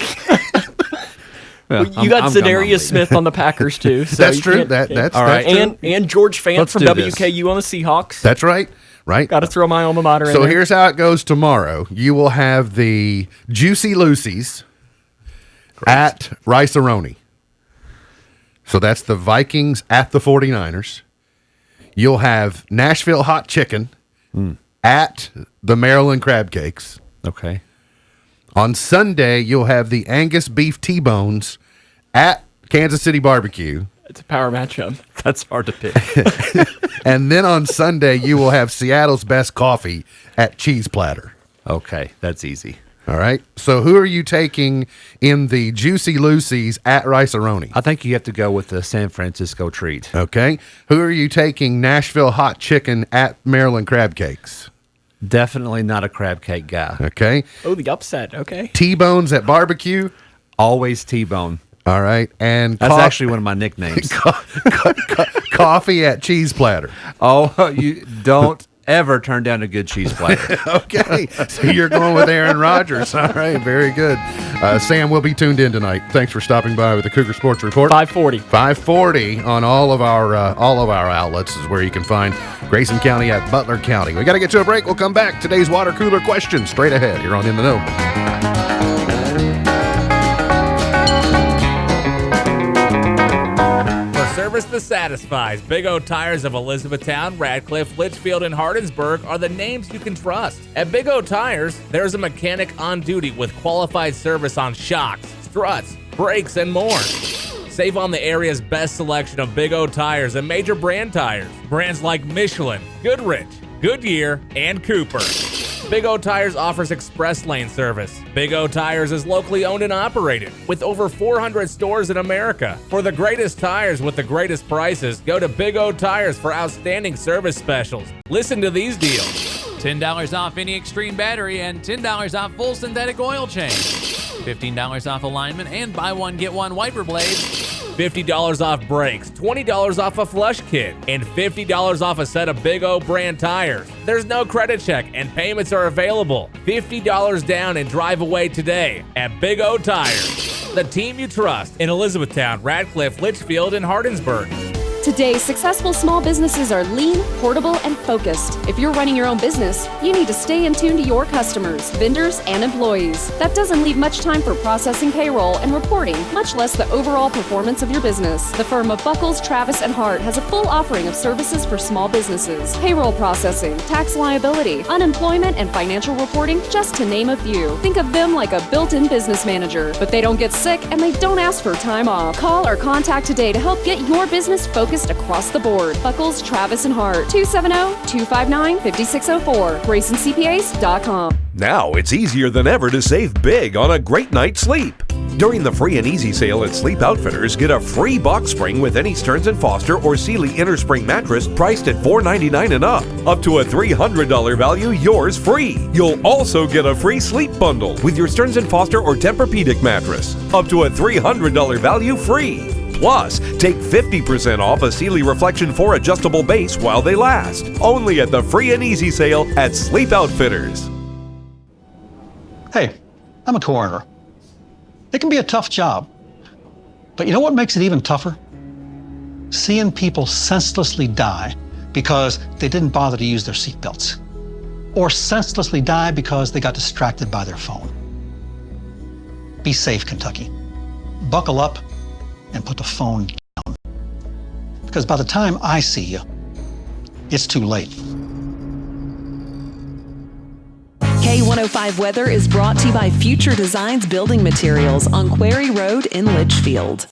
Well, you got Zadarius Smith on the Packers too. So that's true. That's all right. That's true. And George Fant from WKU on the Seahawks. That's right. Right. Got to throw my alma mater in So there. here's how it goes tomorrow. You will have the Juicy Lucy's at Rice-A-Roni. So that's the Vikings at the 49ers. You'll have Nashville Hot Chicken at the Maryland Crab Cakes. Okay. On Sunday, you'll have the Angus Beef T-Bones at Kansas City Barbecue. It's a power matchup. That's hard to pick. And then on Sunday, you will have Seattle's Best Coffee at Cheese Platter. Okay, that's easy. All right. So who are you taking in the Juicy Lucy's at Rice-A-Roni? I think you have to go with the San Francisco Treat. Okay. Who are you taking Nashville Hot Chicken at Maryland Crab Cakes? Definitely not a crab cake guy. Okay. Oh, the upset. Okay. T-Bones at Barbecue? Always T-Bone. All right. And that's actually one of my nicknames. Coffee at Cheese Platter. Oh, you don't ever turn down a good cheese platter. Okay. So you're going with Aaron Rodgers. All right. Very good. Sam will be tuned in tonight. Thanks for stopping by with the Cougar Sports Report. 540 on all of our outlets is where you can find Grayson County at Butler County. We got to get to a break. We'll come back. Today's water cooler question straight ahead. You're on In the Know. Service that satisfies. Big O Tires of Elizabethtown, Radcliffe, Litchfield, and Hardinsburg are the names you can trust. At Big O Tires, there's a mechanic on duty with qualified service on shocks, struts, brakes, and more. Save on the area's best selection of Big O Tires and major brand tires. Brands like Michelin, Goodrich, Goodyear, and Cooper. Big O Tires offers express lane service. Big O Tires is locally owned and operated with over 400 stores in America. For the greatest tires with the greatest prices, go to Big O Tires for outstanding service specials. Listen to these deals. $10 off any Extreme battery and $10 off full synthetic oil change. $15 off alignment and buy one, get one wiper blades. $50 off brakes, $20 off a flush kit, and $50 off a set of Big O brand tires. There's no credit check and payments are available. $50 down and drive away today at Big O Tires. The team you trust in Elizabethtown, Radcliffe, Litchfield, and Hardinsburg. Today, successful small businesses are lean, portable, and focused. If you're running your own business, you need to stay in tune to your customers, vendors, and employees. That doesn't leave much time for processing payroll and reporting, much less the overall performance of your business. The firm of Buckles, Travis, and Hart has a full offering of services for small businesses. Payroll processing, tax liability, unemployment, and financial reporting, just to name a few. Think of them like a built-in business manager, but they don't get sick and they don't ask for time off. Call or contact today to help get your business focused across the board. Buckles, Travis, and Hart, 270-259-5604, GraysonCPAs.com. Now it's easier than ever to save big on a great night's sleep. During the free and easy sale at Sleep Outfitters, get a free box spring with any Stearns & Foster or Sealy Innerspring mattress priced at $4.99 and up to a $300 value, yours free. You'll also get a free sleep bundle with your Stearns & Foster or Tempur-Pedic mattress, up to a $300 value, free. Plus, take 50% off a Sealy Reflection 4 adjustable base while they last. Only at the free and easy sale at Sleep Outfitters. Hey, I'm a coroner. It can be a tough job. But you know what makes it even tougher? Seeing people senselessly die because they didn't bother to use their seatbelts. Or senselessly die because they got distracted by their phone. Be safe, Kentucky. Buckle up and put the phone down. Because by the time I see you, it's too late. K105 Weather is brought to you by Future Designs Building Materials on Quarry Road in Litchfield.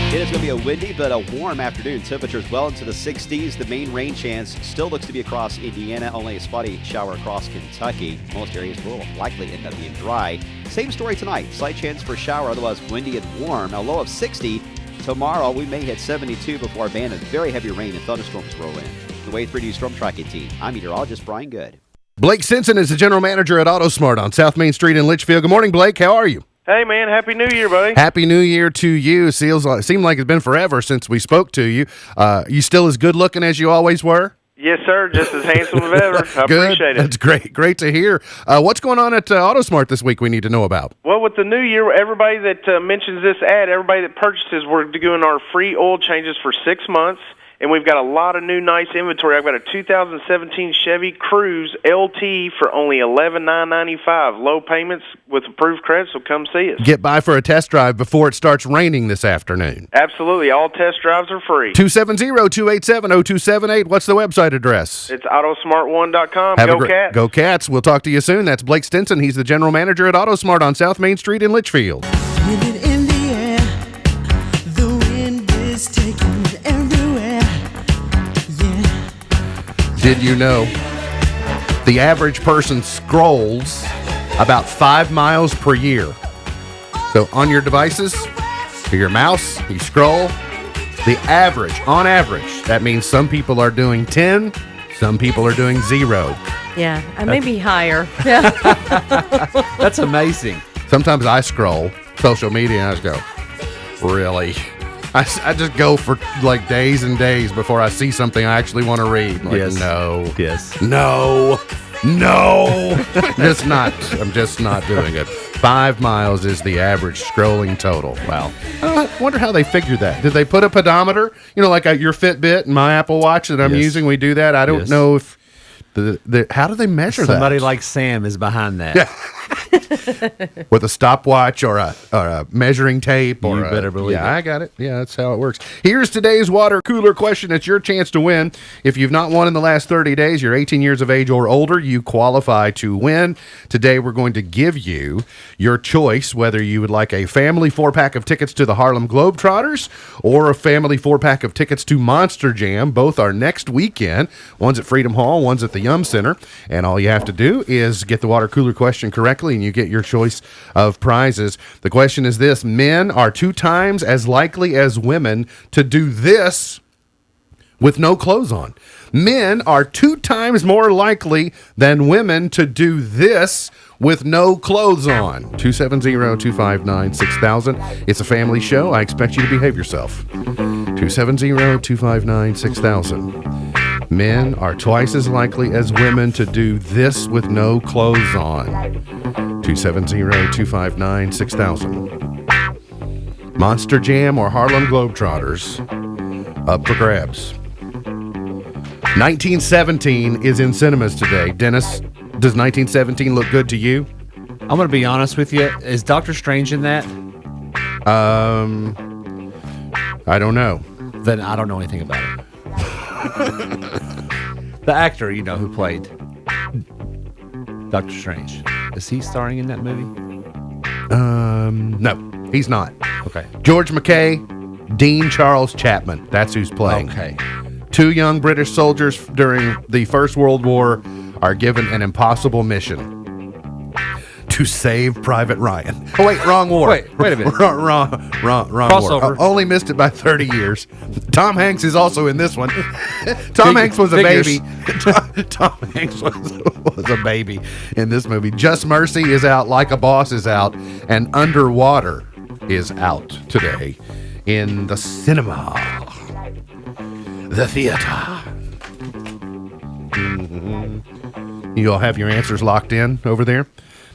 It is going to be a windy but a warm afternoon. Temperatures well into the 60s. The main rain chance still looks to be across Indiana. Only a spotty shower across Kentucky. Most areas will likely end up being dry. Same story tonight. Slight chance for shower, otherwise windy and warm. A low of 60. Tomorrow we may hit 72 before a band of very heavy rain and thunderstorms roll in. The Wave 3D Storm Tracking Team. I'm meteorologist Brian Good. Blake Stinson is the general manager at AutoSmart on South Main Street in Litchfield. Good morning, Blake. How are you? Hey, man. Happy New Year, buddy. Happy New Year to you. Seemed like it's been forever since we spoke to you. You still as good looking as you always were? Yes, sir. Just as handsome as ever. I Good. appreciate it. That's great. Great to hear. What's going on at AutoSmart this week we need to know about? Well, with the new year, everybody that mentions this ad, everybody that purchases, we're doing our free oil changes for 6 months. And we've got a lot of new nice inventory. I've got a 2017 Chevy Cruze LT for only $11,995. Low payments with approved credit, so come see us. Get by for a test drive before it starts raining this afternoon. Absolutely. All test drives are free. 270-287-0278. What's the website address? It's autosmart1.com. Go Cats. Go Cats. We'll talk to you soon. That's Blake Stinson. He's the general manager at AutoSmart on South Main Street in Litchfield. Living in the air, the wind is taking it everywhere. Yeah. Did you know the average person scrolls about 5 miles per year? So on your devices, to your mouse, you scroll. The average, on average, that means some people are doing 10, some people are doing 0. Yeah, I may be higher. Yeah. That's amazing. Sometimes I scroll social media and I just go, really? I just go for like days and days before I see something I actually want to read. Like, Yes. no. Yes. No. I'm just not doing it. 5 miles is the average scrolling total. Wow. I wonder how they figured that. Did they put a pedometer? You know, like your Fitbit and my Apple Watch that I'm Yes. using, we do that. I don't Yes. know if how do they measure Somebody that? like Sam is behind that. Yeah. With a stopwatch or a measuring tape. Or You better believe it. I got it. Yeah, that's how it works. Here's today's water cooler question. It's your chance to win. If you've not won in the last 30 days, you're 18 years of age or older, you qualify to win. Today, we're going to give you your choice, whether you would like a family 4-pack of tickets to the Harlem Globetrotters or a family 4-pack of tickets to Monster Jam. Both are next weekend. One's at Freedom Hall, one's at the Yum Center. And all you have to do is get the water cooler question correctly, and you get your choice of prizes. The question is this: men are 2 times as likely as women to do this with no clothes on. Men are 2 times more likely than women to do this with no clothes on. 270-259-6000. It's a family show. I expect you to behave yourself. 270-259-6000. Men are twice as likely as women to do this with no clothes on. 270-259-6000. Monster Jam or Harlem Globetrotters? Up for grabs. 1917 is in cinemas today. Dennis, does 1917 look good to you? I'm going to be honest with you. Is Doctor Strange in that? I don't know. Then I don't know anything about it. The actor, who played Doctor Strange, is he starring in that movie? No, he's not. Okay. George McKay, Dean Charles Chapman. That's who's playing. Okay. 2 young British soldiers during the First World War are given an impossible mission to save Private Ryan. Oh, wait, wrong war. Wait a minute. wrong Crossover. war. Only missed it by 30 years. Tom Hanks is also in this one. Tom Hanks was a baby. Tom Hanks was a baby in this movie. Just Mercy is out, Like a Boss is out, and Underwater is out today in the cinema. The theater. Mm-hmm. You all have your answers locked in over there?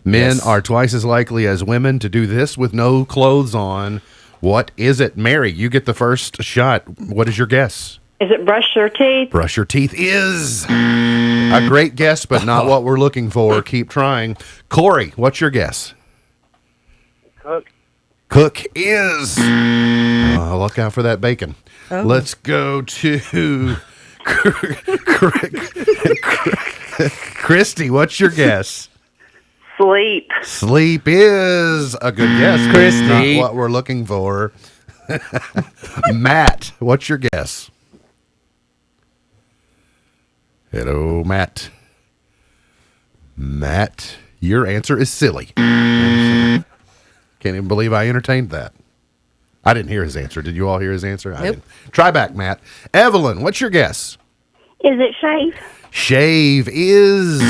Men are twice as likely as women to do this with no clothes on. What is it? Mary, you get the first shot. What is your guess? Is it brush your teeth? Brush your teeth is a great guess, but not what we're looking for. Keep trying. Corey, what's your guess? Cook is. Look out for that bacon. Oh. Let's go to Christy. What's your guess? Sleep. Sleep is a good guess. Christy. Not what we're looking for. Matt, what's your guess? Hello, Matt. Matt, your answer is silly. Can't even believe I entertained that. I didn't hear his answer. Did you all hear his answer? I didn't. Try back, Matt. Evelyn, what's your guess? Is it shave? Shave is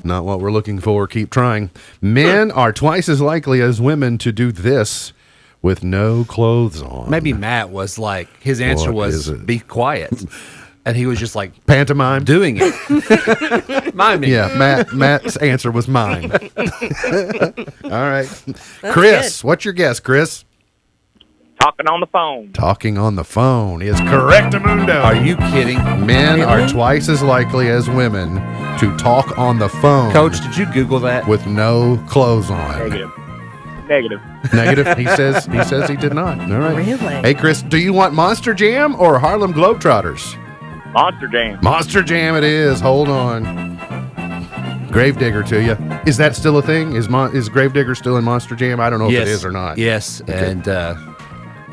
not what we're looking for. Keep trying. Men are twice as likely as women to do this with no clothes on. Maybe Matt was like, his answer was be quiet. And he was just like pantomime doing it. Mime me. Yeah, Matt's answer was mime. All right. Chris, what's your guess, Chris? Talking on the phone. Talking on the phone is correctamundo. Are you kidding? Men are twice as likely as women to talk on the phone. Coach, did you Google that? With no clothes on. Negative. He says he did not. All right. Really? Hey, Chris, do you want Monster Jam or Harlem Globetrotters? Monster Jam. Monster Jam it is. Hold on. Gravedigger to you. Is that still a thing? Is Gravedigger still in Monster Jam? I don't know if it is or not. Yes, okay. And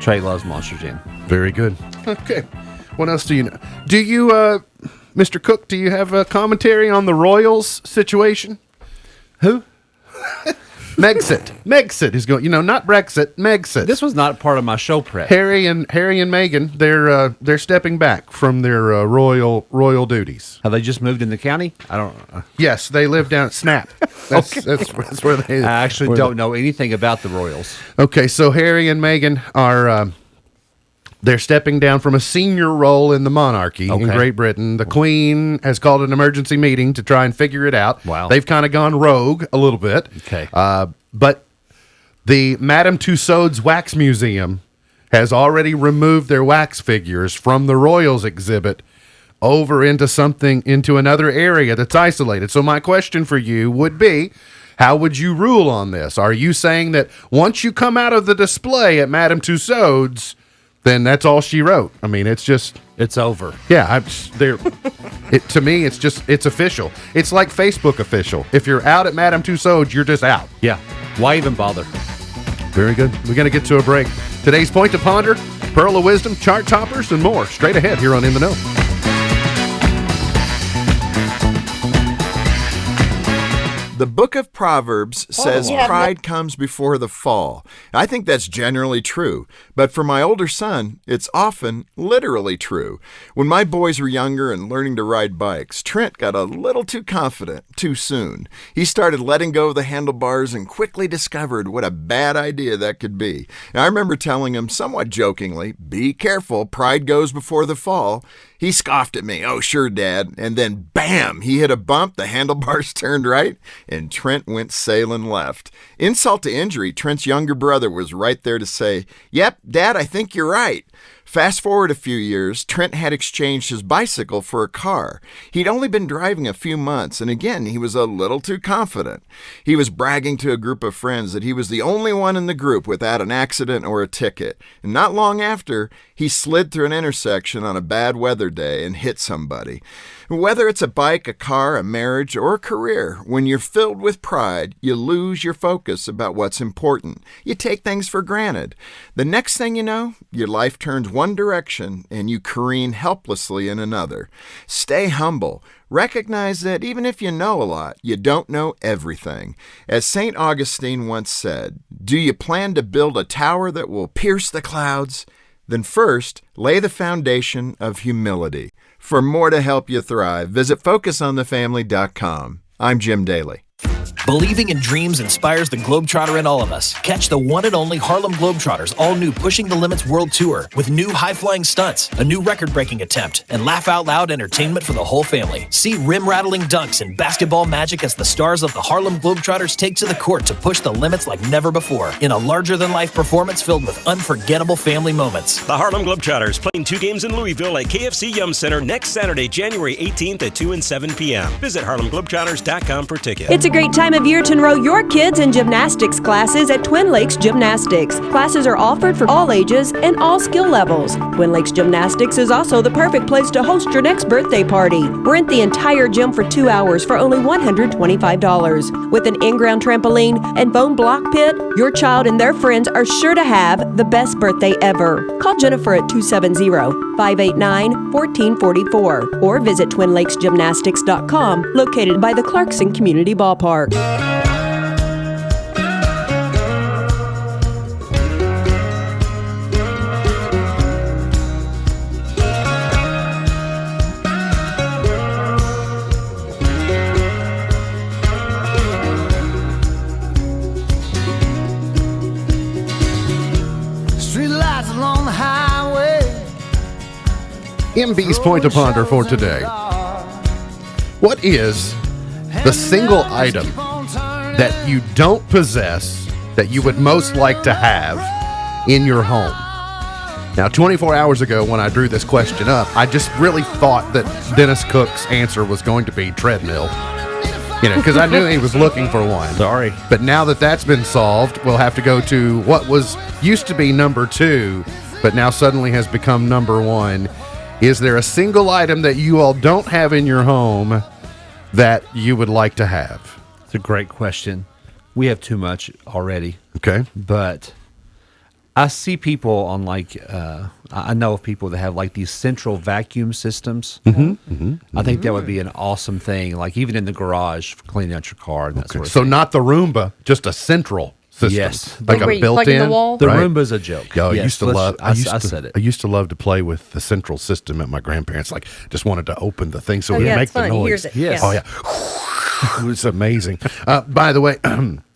Trey loves Monster Jam. Very good. Okay. What else do you know? Do you, Mr. Cook, do you have a commentary on the Royals situation? Who? Megxit is going. Not Brexit. Megxit. This was not part of my show prep. Harry and Meghan, they're stepping back from their royal duties. Have they just moved in the county? I don't. Yes, they live down at Snap. That's where they. I actually don't know anything about the Royals. Okay, so Harry and Meghan are. They're stepping down from a senior role in the monarchy in Great Britain. The Queen has called an emergency meeting to try and figure it out. Wow. They've kind of gone rogue a little bit. Okay. But the Madame Tussauds Wax Museum has already removed their wax figures from the Royals exhibit over into another area that's isolated. So my question for you would be, how would you rule on this? Are you saying that once you come out of the display at Madame Tussauds, then that's all she wrote? I mean, it's over. Yeah, to me, it's official. It's like Facebook official. If you're out at Madame Tussauds, you're just out. Yeah. Why even bother? Very good. We're going to get to a break. Today's Point to Ponder, Pearl of Wisdom, Chart Toppers, and more straight ahead here on In the Know. The book of Proverbs says pride comes before the fall. I think that's generally true, but for my older son, it's often literally true. When my boys were younger and learning to ride bikes, Trent got a little too confident too soon. He started letting go of the handlebars and quickly discovered what a bad idea that could be. I remember telling him somewhat jokingly, "Be careful, pride goes before the fall." He scoffed at me, "Oh, sure, Dad." And then, bam, he hit a bump, the handlebars turned right, and Trent went sailing left. Insult to injury, Trent's younger brother was right there to say, "Yep, Dad, I think you're right." Fast forward a few years, Trent had exchanged his bicycle for a car. He'd only been driving a few months, and again, he was a little too confident. He was bragging to a group of friends that he was the only one in the group without an accident or a ticket. And not long after, he slid through an intersection on a bad weather day and hit somebody. Whether it's a bike, a car, a marriage, or a career, when you're filled with pride, you lose your focus about what's important. You take things for granted. The next thing you know, your life turns one direction and you careen helplessly in another. Stay humble. Recognize that even if you know a lot, you don't know everything. As St. Augustine once said, "Do you plan to build a tower that will pierce the clouds? Then first, lay the foundation of humility." For more to help you thrive, visit FocusOnTheFamily.com. I'm Jim Daly. Believing in dreams inspires the Globetrotter in all of us. Catch the one and only Harlem Globetrotters all-new Pushing the Limits World Tour with new high-flying stunts, a new record-breaking attempt, and laugh-out-loud entertainment for the whole family. See rim-rattling dunks and basketball magic as the stars of the Harlem Globetrotters take to the court to push the limits like never before in a larger-than-life performance filled with unforgettable family moments. The Harlem Globetrotters playing 2 games in Louisville at KFC Yum Center next Saturday, January 18th at 2 and 7 p.m. Visit HarlemGlobetrotters.com for tickets. It's a great time of year to enroll your kids in gymnastics classes at Twin Lakes Gymnastics. Classes are offered for all ages and all skill levels. Twin Lakes Gymnastics is also the perfect place to host your next birthday party. Rent the entire gym for 2 hours for only $125. With an in-ground trampoline and foam block pit, your child and their friends are sure to have the best birthday ever. Call Jennifer at 270-589-1444 or visit TwinLakesGymnastics.com, located by the Clarkson Community Ballpark. Streetlights along the highway. MB's Point to Ponder for today. What is the single item that you don't possess that you would most like to have in your home? Now, 24 hours ago when I drew this question up, I just really thought that Dennis Cook's answer was going to be treadmill. You know, because I knew he was looking for one. Sorry. But now that that's been solved, we'll have to go to what used to be number 2, but now suddenly has become number 1. Is there a single item that you all don't have in your home that you would like to have? It's a great question. We have too much already. Okay. But I see people on I know of people that have like these central vacuum systems. I think that would be an awesome thing, like even in the garage for cleaning out your car and that sort of So thing. not the Roomba, just a central system. Yes. Like a built-in. The Roomba's a joke. Yo, Yes, I said it. I used to love to play with the central system at my grandparents. Like, just wanted to open the thing so Oh, it would yeah, make it's the fun. He noise. hears it. Yes. Yeah. Oh yeah. It was amazing. By the way,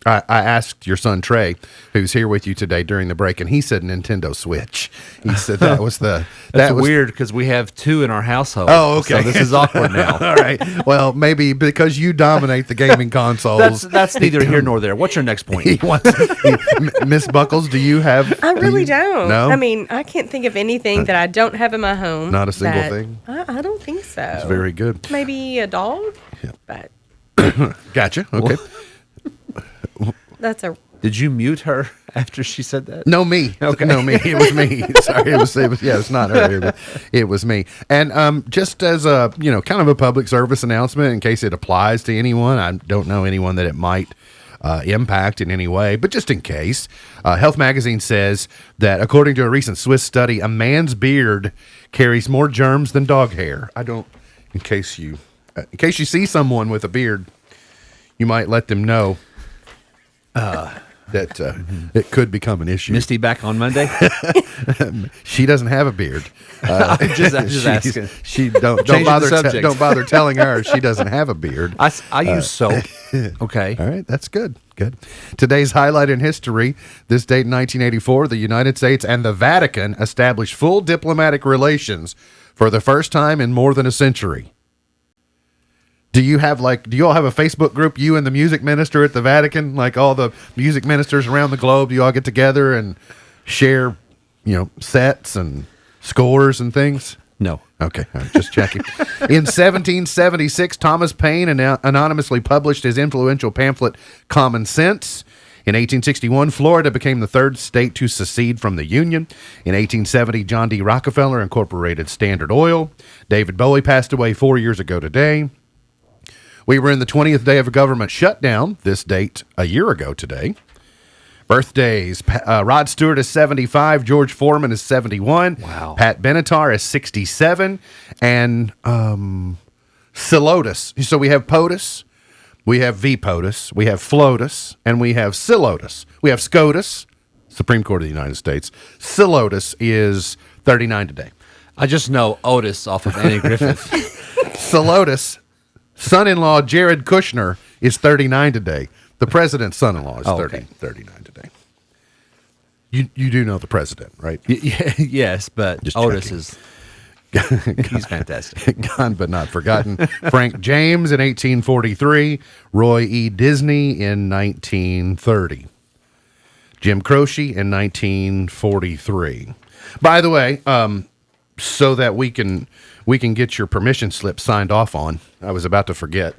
I asked your son Trey, who's here with you today during the break, and he said Nintendo Switch. He said that was the. That's weird because we have 2 in our household. Oh, okay. So this is awkward now. All right. Well, maybe because you dominate the gaming consoles. That's neither here nor there. What's your next point? Miss Buckles, do you have? I really don't. No? I mean, I can't think of anything that I don't have in my home. Not a single that- thing? I don't think so. It's very good. Maybe a dog? But Gotcha. Okay. that's a... Did you mute her after she said that? No, me. Okay. No, me. It was me. Sorry, it was. Yeah, it's not her. It was me. And just as a kind of a public service announcement, in case it applies to anyone, I don't know anyone that it might impact in any way, but just in case, Health Magazine says that according to a recent Swiss study, a man's beard carries more germs than dog hair. In case you see someone with a beard, you might let them know that it could become an issue. Misty back on Monday? She doesn't have a beard. I'm just asking. She don't Changing bother the subject. don't bother telling her she doesn't have a beard. I use soap. Okay. All right, that's good. Good. Today's highlight in history: this date in 1984, the United States and the Vatican established full diplomatic relations for the first time in more than a century. Do you all have a Facebook group, you and the music minister at the Vatican, like all the music ministers around the globe? Do you all get together and share, sets and scores and things? No. Okay, I'm just checking. In 1776, Thomas Paine anonymously published his influential pamphlet, Common Sense. In 1861, Florida became the third state to secede from the Union. In 1870, John D. Rockefeller incorporated Standard Oil. David Bowie passed away 4 years ago today. We were in the 20th day of a government shutdown, this date a year ago today. Birthdays, Rod Stewart is 75, George Foreman is 71, wow. Pat Benatar is 67, and Silotus. So we have POTUS, we have VPOTUS, we have FLOTUS, and we have Silotus. We have SCOTUS, Supreme Court of the United States. Silotus is 39 today. I just know Otis off of Annie Griffith. Silotus, son-in-law Jared Kushner is 39 today. The president's son-in-law is 39 today. You do know the president, right? Yes, but Just Otis checking. is he's fantastic. Gone but not forgotten. Frank James in 1843. Roy E. Disney in 1930. Jim Croce in 1943. By the way, so that we can get your permission slip signed off on, I was about to forget.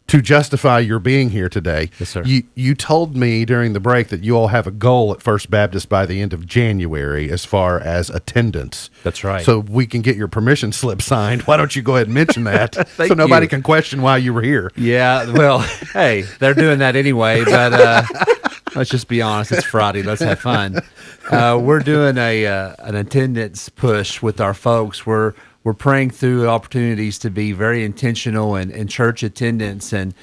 To justify your being here today, yes, sir. You told me during the break that you all have a goal at First Baptist by the end of January as far as attendance. That's right. So we can get your permission slip signed. Why don't you go ahead and mention that Thank so nobody you. can question why you were here? Yeah, well, hey, they're doing that anyway, but let's just be honest. It's Friday. Let's have fun. We're doing an attendance push with our folks. We're praying through opportunities to be very intentional in church attendance, and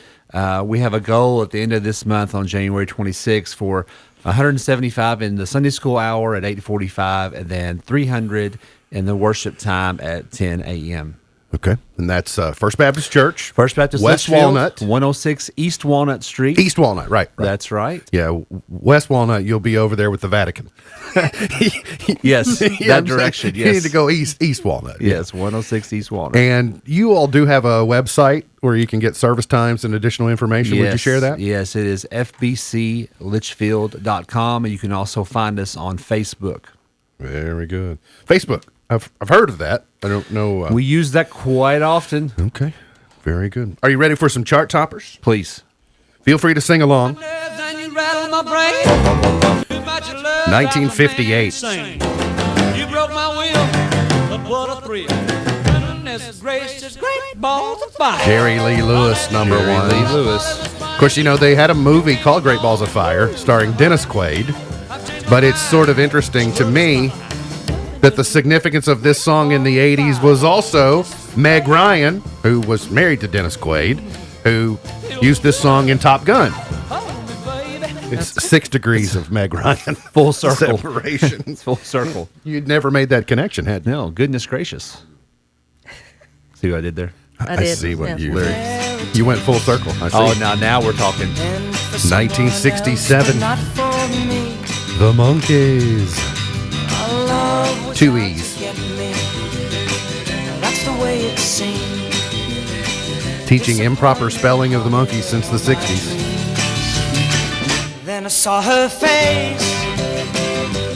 we have a goal at the end of this month on January 26th for 175 in the Sunday school hour at 8:45, and then 300 in the worship time at 10 a.m. Okay, and that's First Baptist Church. First Baptist West Litchfield, Walnut. 106 East Walnut Street. East Walnut, right. That's right. Yeah, West Walnut, you'll be over there with the Vatican. Yes, that direction, You yes. need to go East Walnut. Yes, 106 East Walnut. And you all do have a website where you can get service times and additional information. Would you share that? Yes, it is fbclitchfield.com, and you can also find us on Facebook. Very good. Facebook. I've heard of that. I don't know. We use that quite often. Okay. Very good. Are you ready for some chart toppers? Please. Feel free to sing along. Then you rattle my brain. 1958. You broke my will, but what a thrill. Goodness gracious, great balls of fire. Jerry Lee Lewis, number Jerry one. Lee Lewis. Of course, they had a movie called Great Balls of Fire starring Dennis Quaid. But it's sort of interesting to me that the significance of this song in the 80s was also Meg Ryan, who was married to Dennis Quaid, who used this song in Top Gun. It's 6 degrees of Meg Ryan. Full circle. Separation. It's full circle. You'd never made that connection, had you? No, goodness gracious. See what I did there? I did, see what yeah. you went full circle. I see. Oh, now we're talking. 1967. The Monkees. 2 E's. That's the way it seems. Teaching improper spelling of the Monkees since the 60s. Then I saw her face.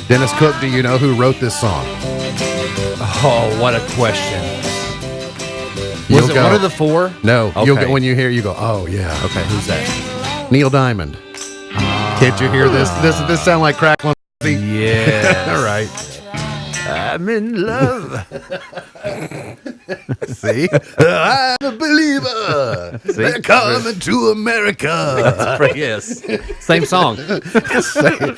Dennis Cook, do you know who wrote this song? Oh, what a question. You'll Was it go, one of the four? No. Okay. You'll go, when you hear, you go, oh, yeah. Okay, who's that? Neil Diamond. Can't you hear this? This sound like crackling? Yeah. All right. I'm in love. See? I'm a believer. See? They're coming to America. Yes. Same song. Same.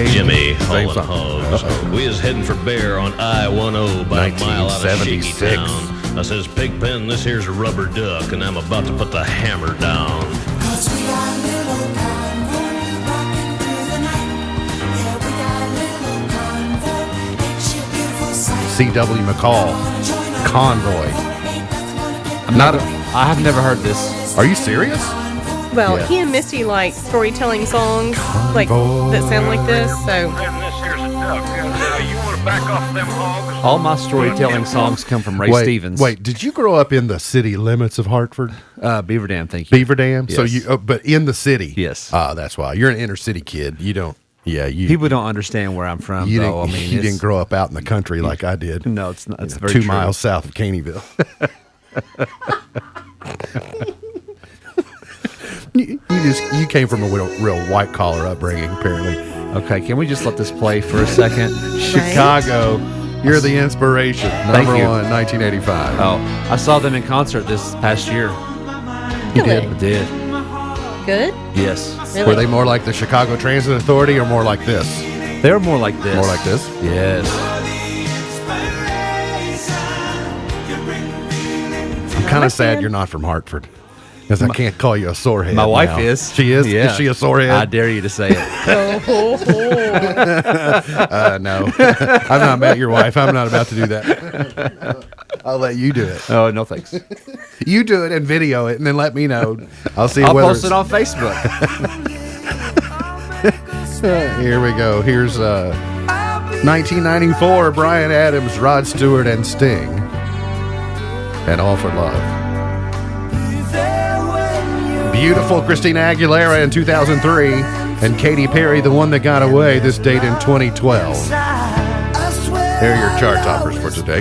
Jimmy Same Hauling song. Hogs. We is heading for Bear on I-10 by a mile out of Shaky 1976. Town. I says, Pigpen, this here's a rubber duck, and I'm about to put the hammer down. C.W. McCall, Convoy. I have never heard this. Are you serious? Well, Yeah. he and Misty like storytelling songs like that sound like this. So All my storytelling songs come from Ray Stevens. Wait, did you grow up in the city limits of Hartford? Beaver Dam, thank you. Beaver Dam? So Yes. you, but in the city? Yes. That's why. You're an inner city kid. You don't, you. People don't understand where I'm from, You though. didn't, I mean, you it's- didn't grow up out in the country like I did. No, it's not. It's very 2 true. miles south of Caneyville. You came from a real white collar upbringing, apparently. Okay, can we just let this play for a second? Chicago, you're the inspiration. Thank Number you. 1, 1985. Oh, I saw them in concert this past year. You did? I did. good. Yes. Really? Were they more like the Chicago Transit Authority or more like this? They were more like this. More like this? Yes. I'm kind of sad you're not from Hartford. Because I can't call you a sorehead. My wife now. is. She is? Yeah. Is she a sorehead? I dare you to say it. No. I've not met your wife. I'm not about to do that. I'll let you do it. Oh, no thanks. You do it and video it and then let me know. I'll see I'll whether post it on Facebook. Here we go. Here's 1994, Bryan Adams, Rod Stewart, and Sting. And All for Love. Beautiful Christina Aguilera in 2003, and Katy Perry, The One That Got Away, this date in 2012. There are your chart toppers for today.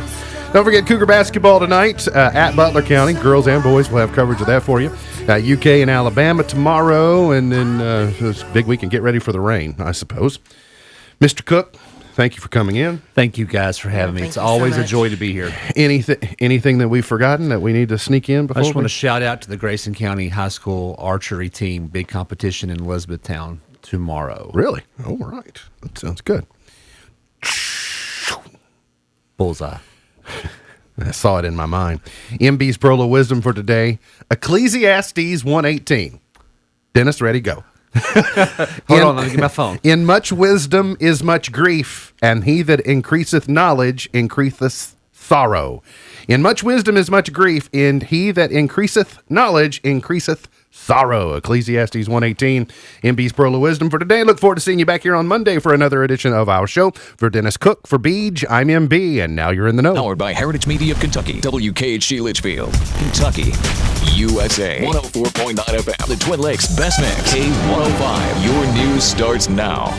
Don't forget Cougar basketball tonight at Butler County. Girls and boys will have coverage of that for you. UK and Alabama tomorrow, and then this big week and get ready for the rain, I suppose. Mr. Cook, thank you for coming in. Thank you guys for having me. It's always a joy to be here. Anything that we've forgotten that we need to sneak in before? I just want to shout out to the Grayson County High School archery team. Big competition in Elizabethtown tomorrow. Really? All right. That sounds good. Bullseye. I saw it in my mind. MB's Pearl of Wisdom for today. Ecclesiastes 1:18. Dennis, ready, go. Hold on, let me get my phone. In much wisdom is much grief, and he that increaseth knowledge increaseth sorrow. In much wisdom is much grief, and he that increaseth knowledge increaseth sorrow. Ecclesiastes 1:18. MB's Pearl of Wisdom for today. Look forward to seeing you back here on Monday for another edition of our show. For Dennis Cook, for Beej, I'm MB, and now you're in the know. Powered by Heritage Media of Kentucky, WKHG Litchfield, Kentucky, USA. 104.9 FM, the Twin Lakes Best Mix, K105. Your news starts now.